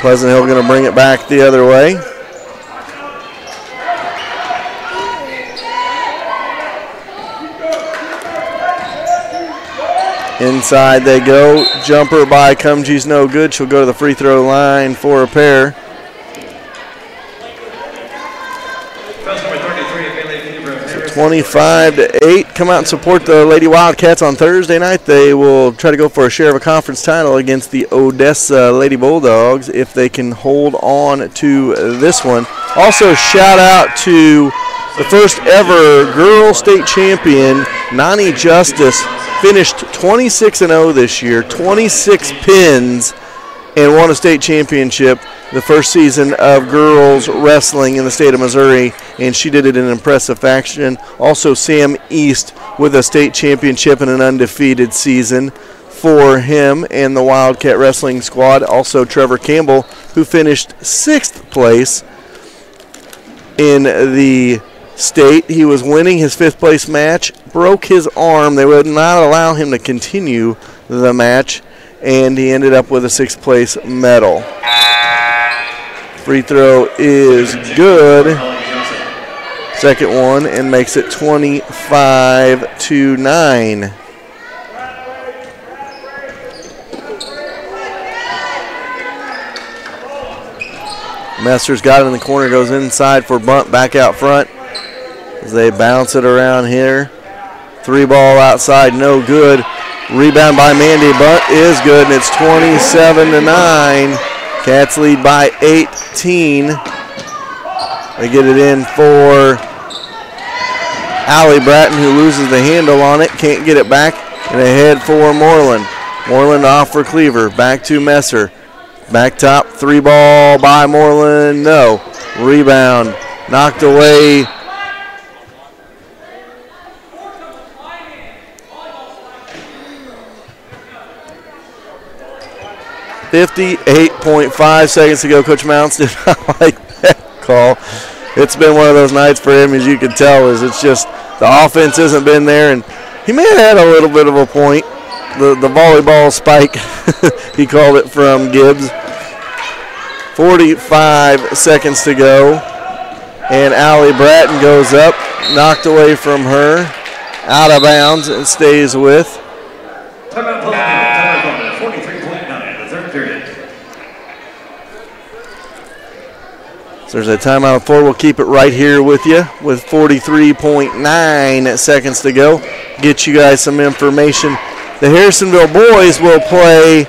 Pleasant Hill going to bring it back the other way. Inside they go. Jumper by Cumgee's no good. She'll go to the free throw line for a pair. 25-8. Come out and support the Lady Wildcats on Thursday night. They will try to go for a share of a conference title against the Odessa Lady Bulldogs if they can hold on to this one. Also, shout out to the first ever girl state champion, Nani Justice. Finished 26-0 this year, 26 pins, and won a state championship the first season of girls wrestling in the state of Missouri, and she did it in impressive fashion. Also, Sam East with a state championship and an undefeated season for him and the Wildcat Wrestling Squad. Also, Trevor Campbell, who finished 6th place in the state. He was winning his 5th place match, broke his arm. They would not allow him to continue the match, and he ended up with a 6th place medal. Free throw is good. Second one, and makes it 25-9. Messer's got it in the corner, goes inside for Bunt, back out front as they bounce it around here. 3-ball outside, no good. Rebound by Mandy. Bunt is good, and it's 27-9. Cats lead by 18. They get it in for Allie Bratton, who loses the handle on it, can't get it back, and ahead for Moreland. Moreland off for Cleaver, back to Messer. Back top, 3 ball by Moreland, no. Rebound, knocked away. .5 seconds to go. Coach Mounts did not like that call. It's been one of those nights for him, as you can tell, is it's just the offense hasn't been there, and he may have had a little bit of a point. The volleyball spike, he called it from Gibbs. 45 seconds to go, and Allie Bratton goes up, knocked away from her, out of bounds, and stays with. Timeout, timeout, 43.9, the third period. So there's a timeout of 4. We'll keep it right here with you with 43.9 seconds to go. Get you guys some information. The Harrisonville boys will play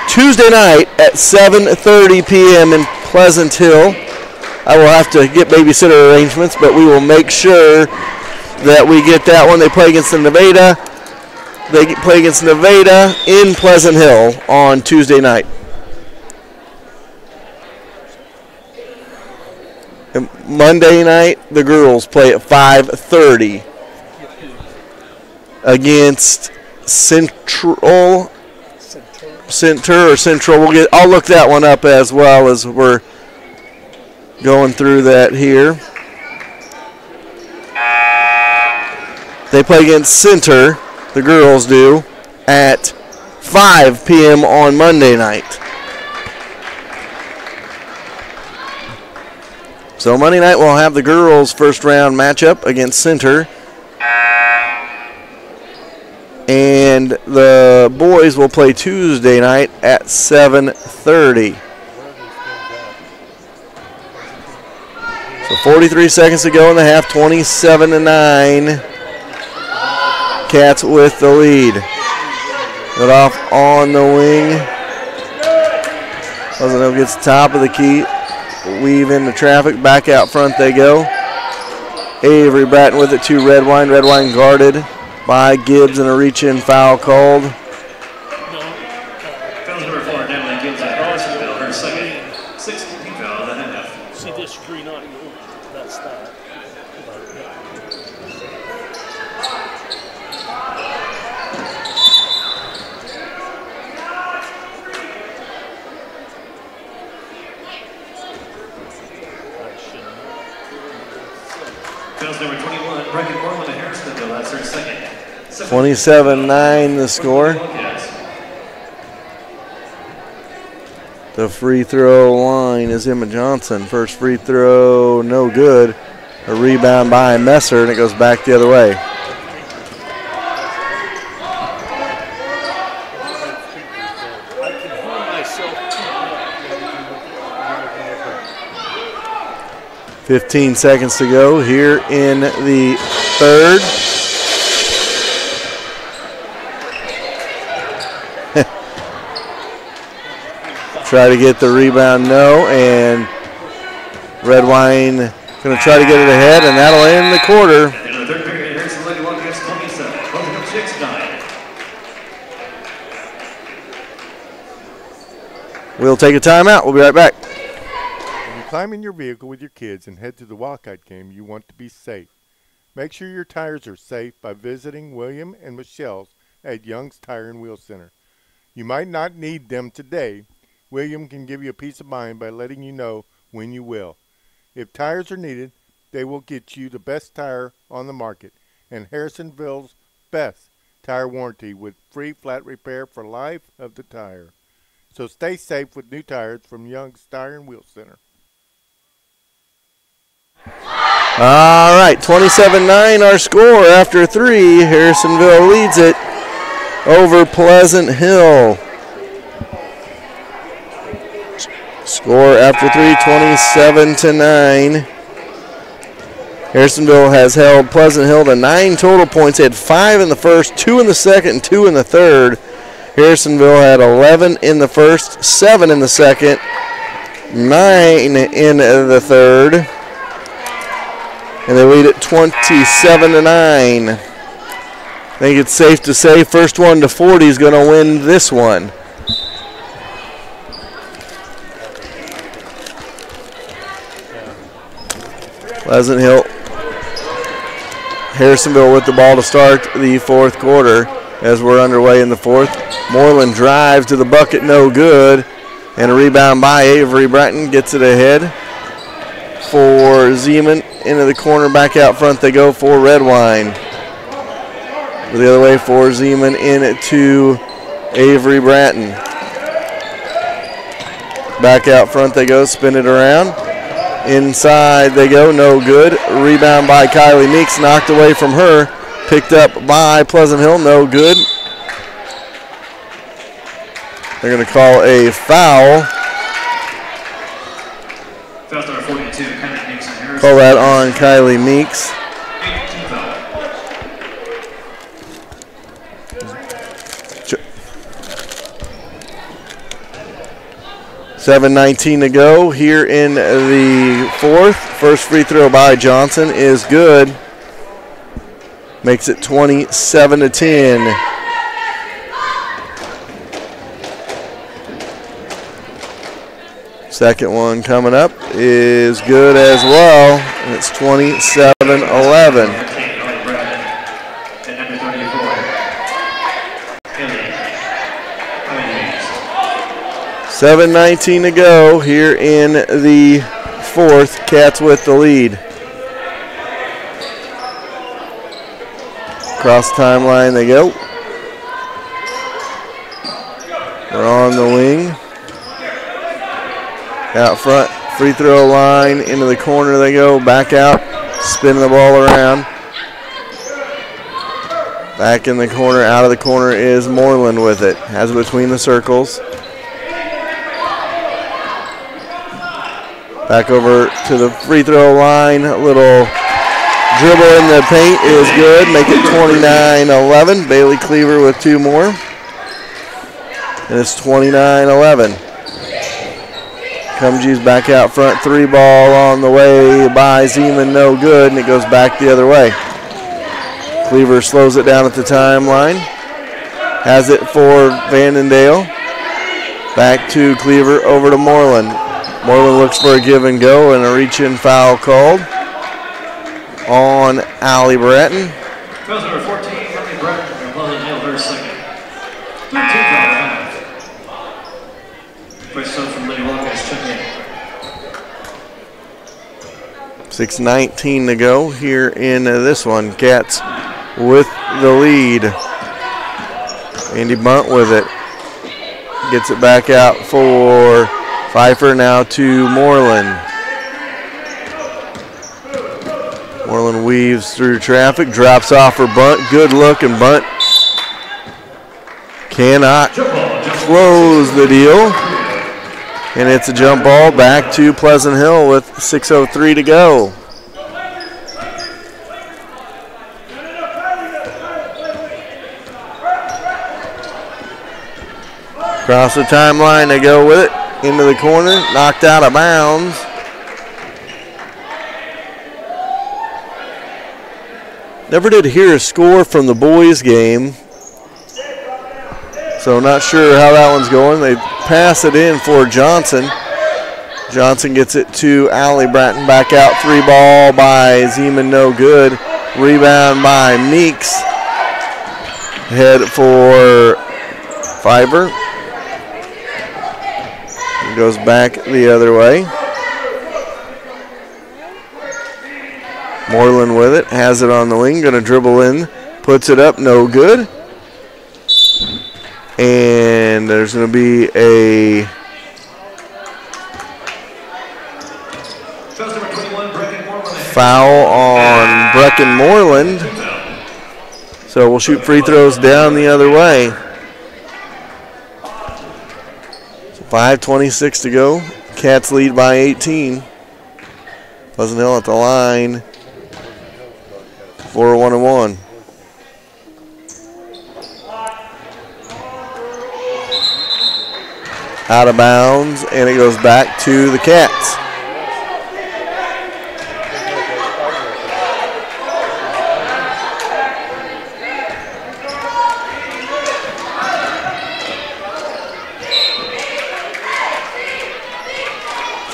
Tuesday night at 7:30 p.m. in Pleasant Hill. I will have to get babysitter arrangements, but we will make sure that we get that one. They play against the Nevada. They play against Nevada in Pleasant Hill on Tuesday night. And Monday night, the girls play at 5:30 against Central. I'll look that one up as well as we're going through that here. They play against Center, the girls do, at 5 p.m. on Monday night. So Monday night we'll have the girls' first round matchup against Center. And the boys will play Tuesday night at 7:30. So 43 seconds to go in the half, 27-9. Cats with the lead. Got off on the wing. Pleasant gets top of the key. Weave into traffic. Back out front they go. Avery Bratton with it to Redwine. Redwine guarded by Gibbs, and a reach-in foul called. Foul number 4, Natalie Gibbs at Harrisonville, her second. 6th team foul of the half. See this green on you. That's that. Fouls number 21, Breckin Moreland at Harrisonville, that's her second. 27-9 the score. The free throw line is Emma Johnson. First free throw, no good. A rebound by Messer, and it goes back the other way. I can hear myself. 15 seconds to go here in the third. Try to get the rebound, no, and Redwine going to try to get it ahead, and that'll end the quarter. And in the third period, Harrison led 1 against 27. Both of them 6-9. We'll take a timeout. We'll be right back. When you climb in your vehicle with your kids and head to the Walcott game, you want to be safe. Make sure your tires are safe by visiting William and Michelle's at Young's Tire and Wheel Center. You might not need them today. William can give you a peace of mind by letting you know when you will. If tires are needed, they will get you the best tire on the market and Harrisonville's best tire warranty with free flat repair for life of the tire. So stay safe with new tires from Young's Tire and Wheel Center. All right, 27-9 our score after 3. Harrisonville leads it over Pleasant Hill. Score after 3, 27-9. Harrisonville has held Pleasant Hill to 9 total points. They had 5 in the first, 2 in the second, and 2 in the third. Harrisonville had 11 in the first, 7 in the second, 9 in the third. and they lead at 27-9. I think it's safe to say first one to 40 is going to win this one. Pleasant Hill. Harrisonville with the ball to start the fourth quarter as we're underway in the fourth. Moreland drives to the bucket, no good. And a rebound by Avery Bratton gets it ahead for Zeman. Into the corner, back out front they go for Redwine. The other way for Zeman, in to Avery Bratton. Back out front they go, spin it around. Inside they go, no good. Rebound by Kylie Meeks, knocked away from her. Picked up by Pleasant Hill, no good. They're going to call a foul. Foul number 42, Kylie Meeks and Harrison. Call that on Kylie Meeks. 7:19 to go here in the fourth. First free throw by Johnson is good. Makes it 27-10. Second one coming up is good as well, and it's 27-11. 7:19 to go here in the fourth. Cats with the lead. Across the timeline they go. They're on the wing. Out front, free throw line, into the corner they go. Back out, spinning the ball around. Back in the corner, out of the corner is Moreland with it. Has it between the circles. Back over to the free throw line. A little dribble in the paint is good. Make it 29-11. Bailey Cleaver with two more. And it's 29-11. Cumgee's back out front. Three ball on the way by Zeman. No good. And it goes back the other way. Cleaver slows it down at the timeline. Has it for Vandendale. Back to Cleaver. Over to Moreland. Moreland looks for a give and go, and a reach-in foul called on Allie Bratton. Foul number 14, Allie Bratton, and Pleasant Hill, her second. 2 First son from Lady Walker's check in. 6:19 to go here in this one. Cats with the lead. Andy Bunt with it. Gets it back out for Pfeiffer, now to Moreland. Moreland weaves through traffic, drops off for Bunt. Good look, and Bunt cannot close the deal. And it's a jump ball back to Pleasant Hill with 6:03 to go. Across the timeline, they go with it. Into the corner, knocked out of bounds. Never did hear a score from the boys' game, so not sure how that one's going. They pass it in for Johnson. Johnson gets it to Allie Bratton. Back out, three ball by Zeman, no good. Rebound by Meeks. Head for Fiber. Goes back the other way. Moreland with it, has it on the wing, gonna dribble in, puts it up, no good. And there's gonna be a foul on Brecken Moreland. So we'll shoot free throws down the other way. 5:26 to go. Cats lead by 18. Pleasant Hill at the line for a 1-and-1. Out of bounds, and it goes back to the Cats.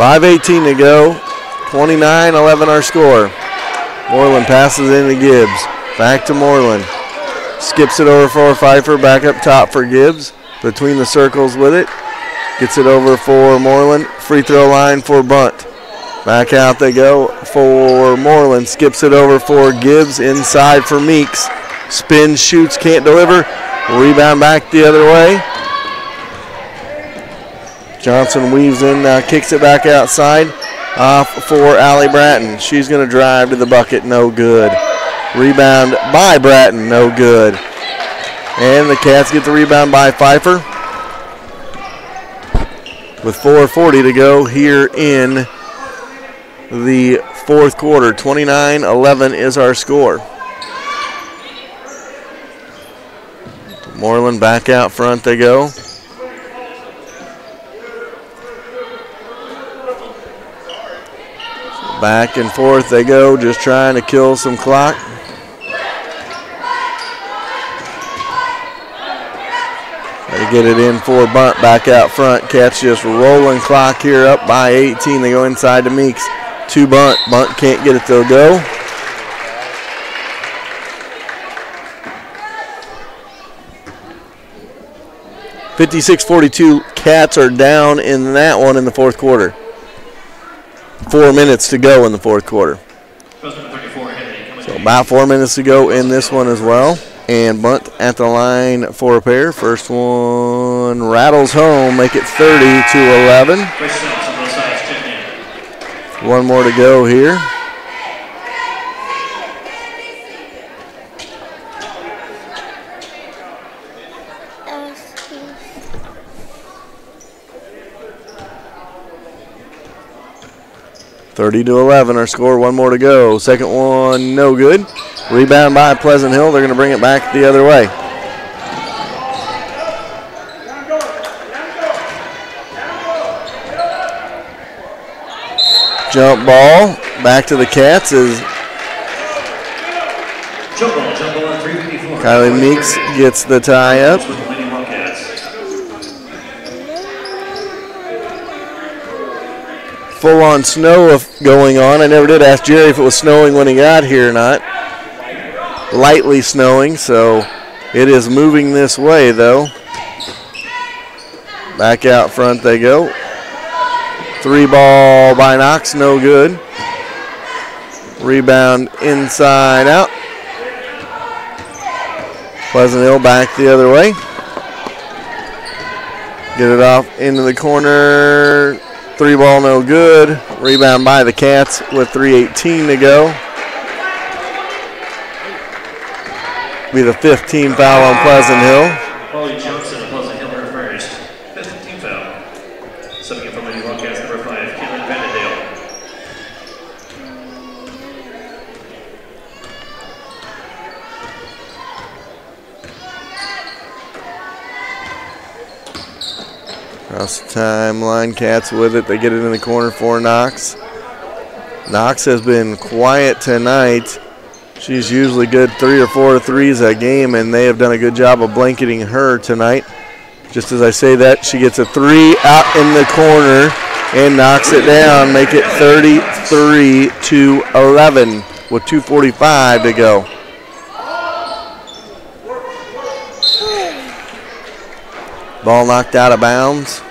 5:18 to go. 29-11 our score. Moreland passes into Gibbs. Back to Moreland. Skips it over for Pfeiffer. Back up top for Gibbs. Between the circles with it. Gets it over for Moreland. Free throw line for Bunt. Back out they go for Moreland. Skips it over for Gibbs. Inside for Meeks. Spins, shoots, can't deliver. Rebound back the other way. Johnson weaves in, kicks it back outside. Off for Allie Bratton. She's going to drive to the bucket, no good. Rebound by Bratton, no good. And the Cats get the rebound by Pfeiffer. With 4:40 to go here in the fourth quarter. 29-11 is our score. Moreland back out front they go. Back and forth they go, just trying to kill some clock. Got to get it in for Bunt back out front. Cats just rolling clock here up by 18. They go inside to Meeks. To Bunt. Bunt can't get it to go. (56-42). Cats are down in that one in the fourth quarter. 4 minutes to go in the fourth quarter. So about 4 minutes to go in this one as well. And Bunt at the line for a pair. First one rattles home, make it 30-11. One more to go here. (30-11) our score. One more to go. Second one, no good. Rebound by Pleasant Hill. They're going to bring it back the other way. Jump ball back to the Cats as Kylie Meeks gets the tie up. Full-on snow going on. I never did ask Jerry if it was snowing when he got here or not. Lightly snowing, so it is moving this way, though. Back out front they go. Three ball by Knox, no good. Rebound inside out. Pleasant Hill back the other way. Get it off into the corner. Three ball, no good. Rebound by the Cats with 3:18 to go. Be the 15th foul on Pleasant Hill. Paulie Johnson of Pleasant Hill are first. 5th team foul. Subbing in from the Wildcats, number 5, Caitlin Vanendale. Across the timeline, Cats with it. They get it in the corner for Knox. Knox has been quiet tonight. She's usually good 3 or 4 threes a game, and they have done a good job of blanketing her tonight. Just as I say that, she gets a 3 out in the corner and knocks it down, make it 33-11 with 2:45 to go. Ball knocked out of bounds.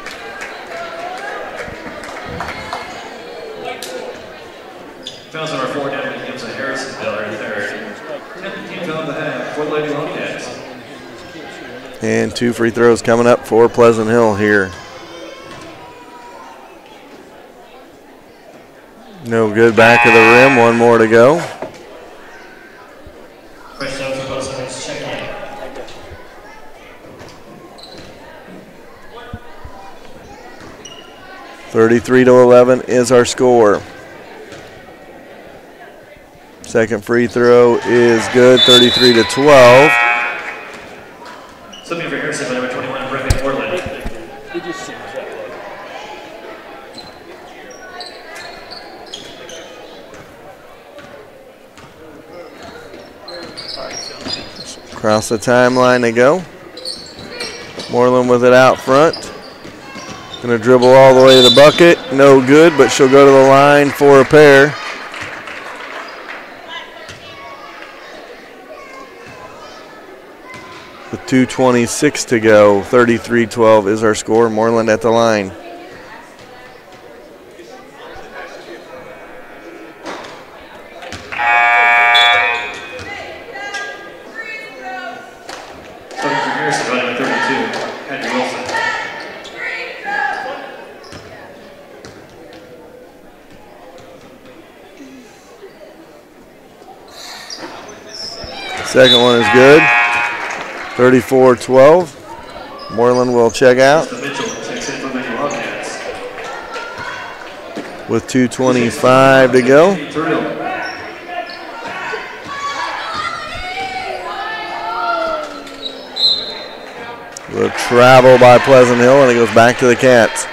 Fouls number 4 down to Gibbs of Harrisonville, her third. 10th team foul of the half for the Lady Wildcats. And 2 free throws coming up for Pleasant Hill here. No good back of the rim. One more to go. Fresh down for both sides. Check in. (33-11) is our score. Second free throw is good. 33-12. Subbing for Harrison, number 21, Brecken Portland. It just seems that way. Across the timeline they go. Moreland with it out front. Gonna dribble all the way to the bucket. No good, but she'll go to the line for a pair. With 2:26 to go, 33-12 is our score. Moreland at the line. Second one is good. 34-12. Moreland will check out. With 2:25 to go. The travel by Pleasant Hill, and it goes back to the Cats.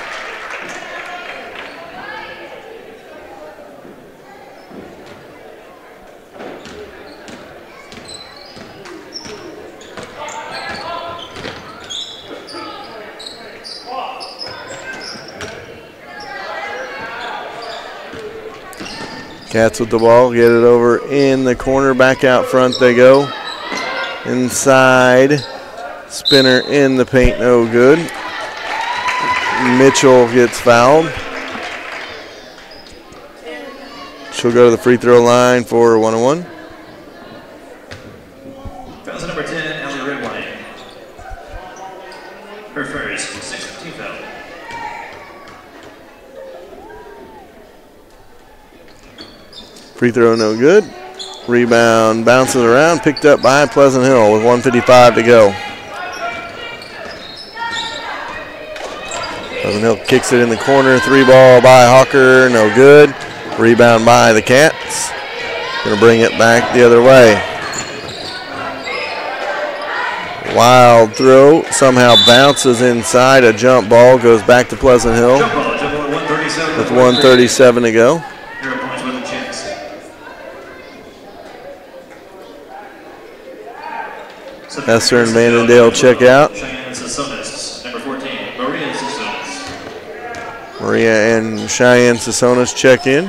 Cats with the ball, get it over in the corner, back out front they go. Inside, spinner in the paint, no good. Mitchell gets fouled. She'll go to the free throw line for a 1-on-1. Foul number 10, Ellie Redwine. Her first, 6-2 foul. Free throw no good. Rebound bounces around, picked up by Pleasant Hill with 1:55 to go. Pleasant Hill kicks it in the corner. 3-ball by Hawker, no good. Rebound by the Cats. Gonna bring it back the other way. Wild throw, somehow bounces inside. A jump ball goes back to Pleasant Hill with 1:37 to go. Esther and Vandendale check out. Maria and Cheyenne Sasonis check in.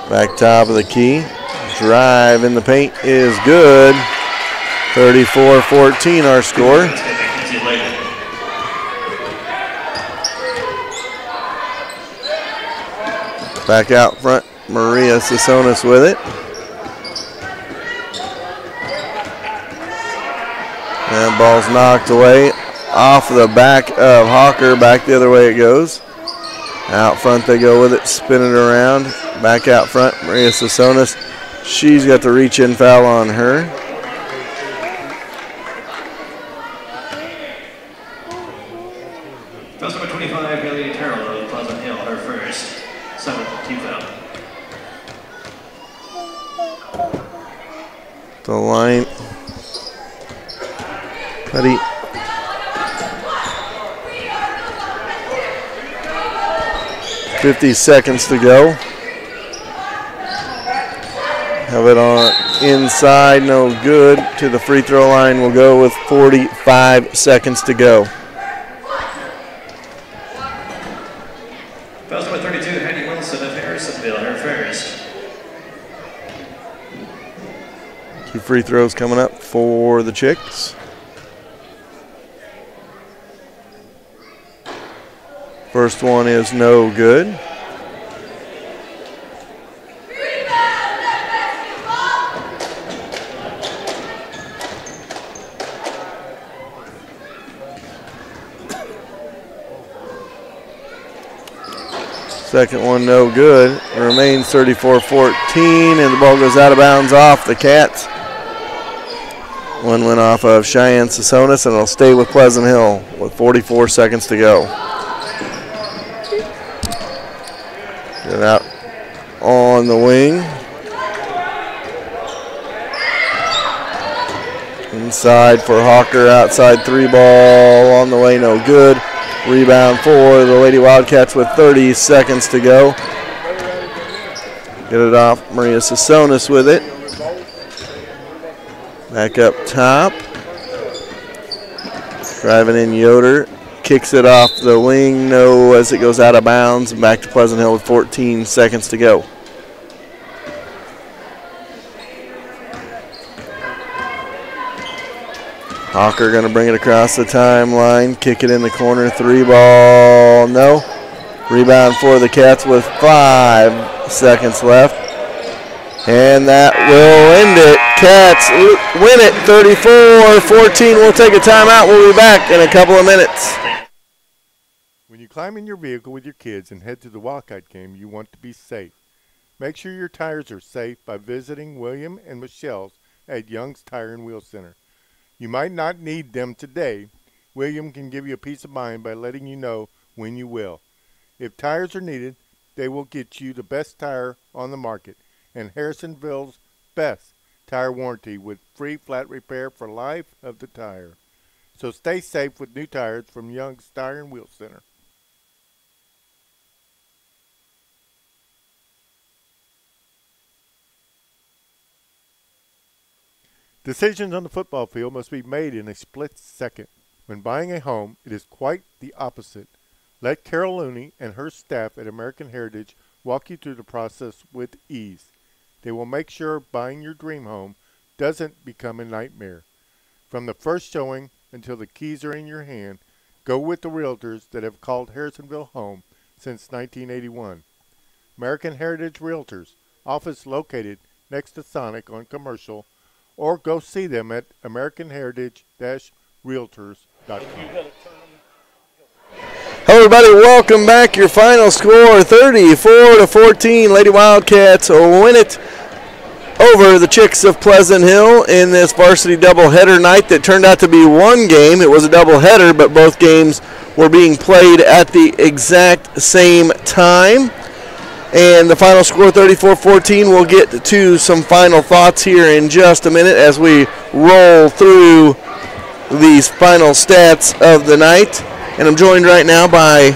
Back top of the key. Drive in the paint is good. 34-14 our score. Back out front, Maria Sasonis with it. And ball's knocked away off the back of Hawker. Back the other way it goes. Out front they go with it, spin it around. Back out front, Maria Sasonis. She's got the reach-in foul on her. Foul number 25, Haley Terrell of Pleasant Hill, her first. 7-2 foul. The line. Buddy. $50 seconds to go. Have it on inside, no good. To the free throw line we'll go with 45 seconds to go. Foul number 32, Heidi Wilson of Harrisonville, her first. 2 free throws coming up for the Chicks. First one is no good. Second one no good. It remains 34-14, and the ball goes out of bounds off the Cats. One went off of Cheyenne Sasonis, and it'll stay with Pleasant Hill with 44 seconds to go. Get it out on the wing. Inside for Hawker, outside 3-ball on the way, no good. Rebound for the Lady Wildcats with 30 seconds to go. Get it off, Maria Sasonis with it. Back up top. Driving in Yoder. Kicks it off the wing. No, as it goes out of bounds. And back to Pleasant Hill with 14 seconds to go. Hawker going to bring it across the timeline. Kick it in the corner. 3 ball. No. Rebound for the Cats with 5 seconds left. And that will end it. Cats win it 34-14. We'll take a timeout. We'll be back in a couple of minutes. When you climb in your vehicle with your kids and head to the Wildcat game, you want to be safe. Make sure your tires are safe by visiting William and Michelle's at Young's Tire and Wheel Center. You might not need them today. William can give you a peace of mind by letting you know when you will. If tires are needed, they will get you the best tire on the market and Harrisonville's best tire warranty with free flat repair for life of the tire. So stay safe with new tires from Young's Tire and Wheel Center. Decisions on the football field must be made in a split second. When buying a home, it is quite the opposite. Let Carol Looney and her staff at American Heritage walk you through the process with ease. They will make sure buying your dream home doesn't become a nightmare. From the first showing until the keys are in your hand, go with the realtors that have called Harrisonville home since 1981. American Heritage Realtors, office located next to Sonic on Commercial, or go see them at americanheritage-realtors.com. Hello, everybody. Welcome back. Your final score, 34-14. Lady Wildcats win it over the Chicks of Pleasant Hill in this varsity doubleheader night that turned out to be one game. It was a doubleheader, but both games were being played at the exact same time. And the final score, 34-14. We'll get to some final thoughts here in just a minute as we roll through these final stats of the night. And I'm joined right now by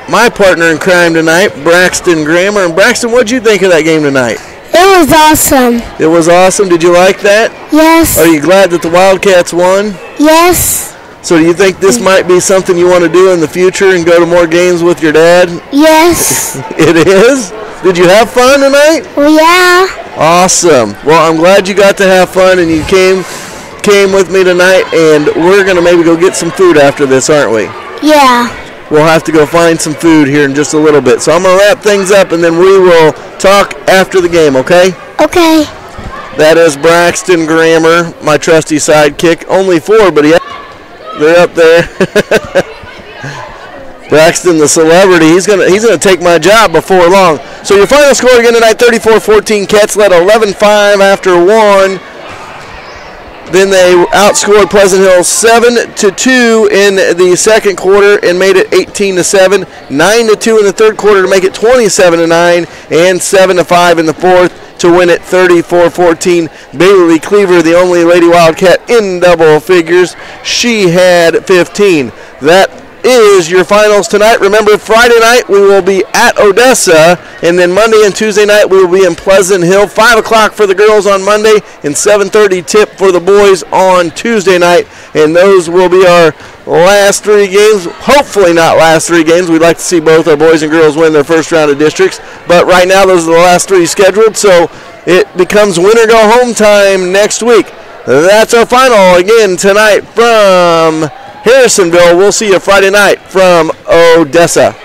my partner in crime tonight, Braxton Grammer. And Braxton, what'd you think of that game tonight? It was awesome. It was awesome. Did you like that? Yes. Are you glad that the Wildcats won? Yes. So do you think this might be something you want to do in the future and go to more games with your dad? Yes. It is? Did you have fun tonight? Yeah. Awesome. Well, I'm glad you got to have fun and you came with me tonight, and we're going to maybe go get some food after this, aren't we? Yeah. We'll have to go find some food here in just a little bit. So I'm going to wrap things up, and then we will talk after the game, okay? Okay. That is Braxton Grammer, my trusty sidekick. Only 4, but they're up there. Braxton, the celebrity, he's gonna take my job before long. So your final score again tonight, 34-14. Cats led 11-5 after 1. Then they outscored Pleasant Hill 7-2 in the second quarter and made it 18-7. 9-2 in the third quarter to make it 27-9, and 7-5 in the fourth to win it 34-14. Bailey Cleaver, the only Lady Wildcat in double figures. She had 15. That is your finals tonight. Remember, Friday night we will be at Odessa, and then Monday and Tuesday night we will be in Pleasant Hill. 5 o'clock for the girls on Monday and 7:30 tip for the boys on Tuesday night, and those will be our last 3 games. Hopefully not last 3 games. We'd like to see both our boys and girls win their first round of districts, but right now those are the last 3 scheduled, so it becomes win or go home time next week. That's our final again tonight from Harrisonville. We'll see you Friday night from Odessa.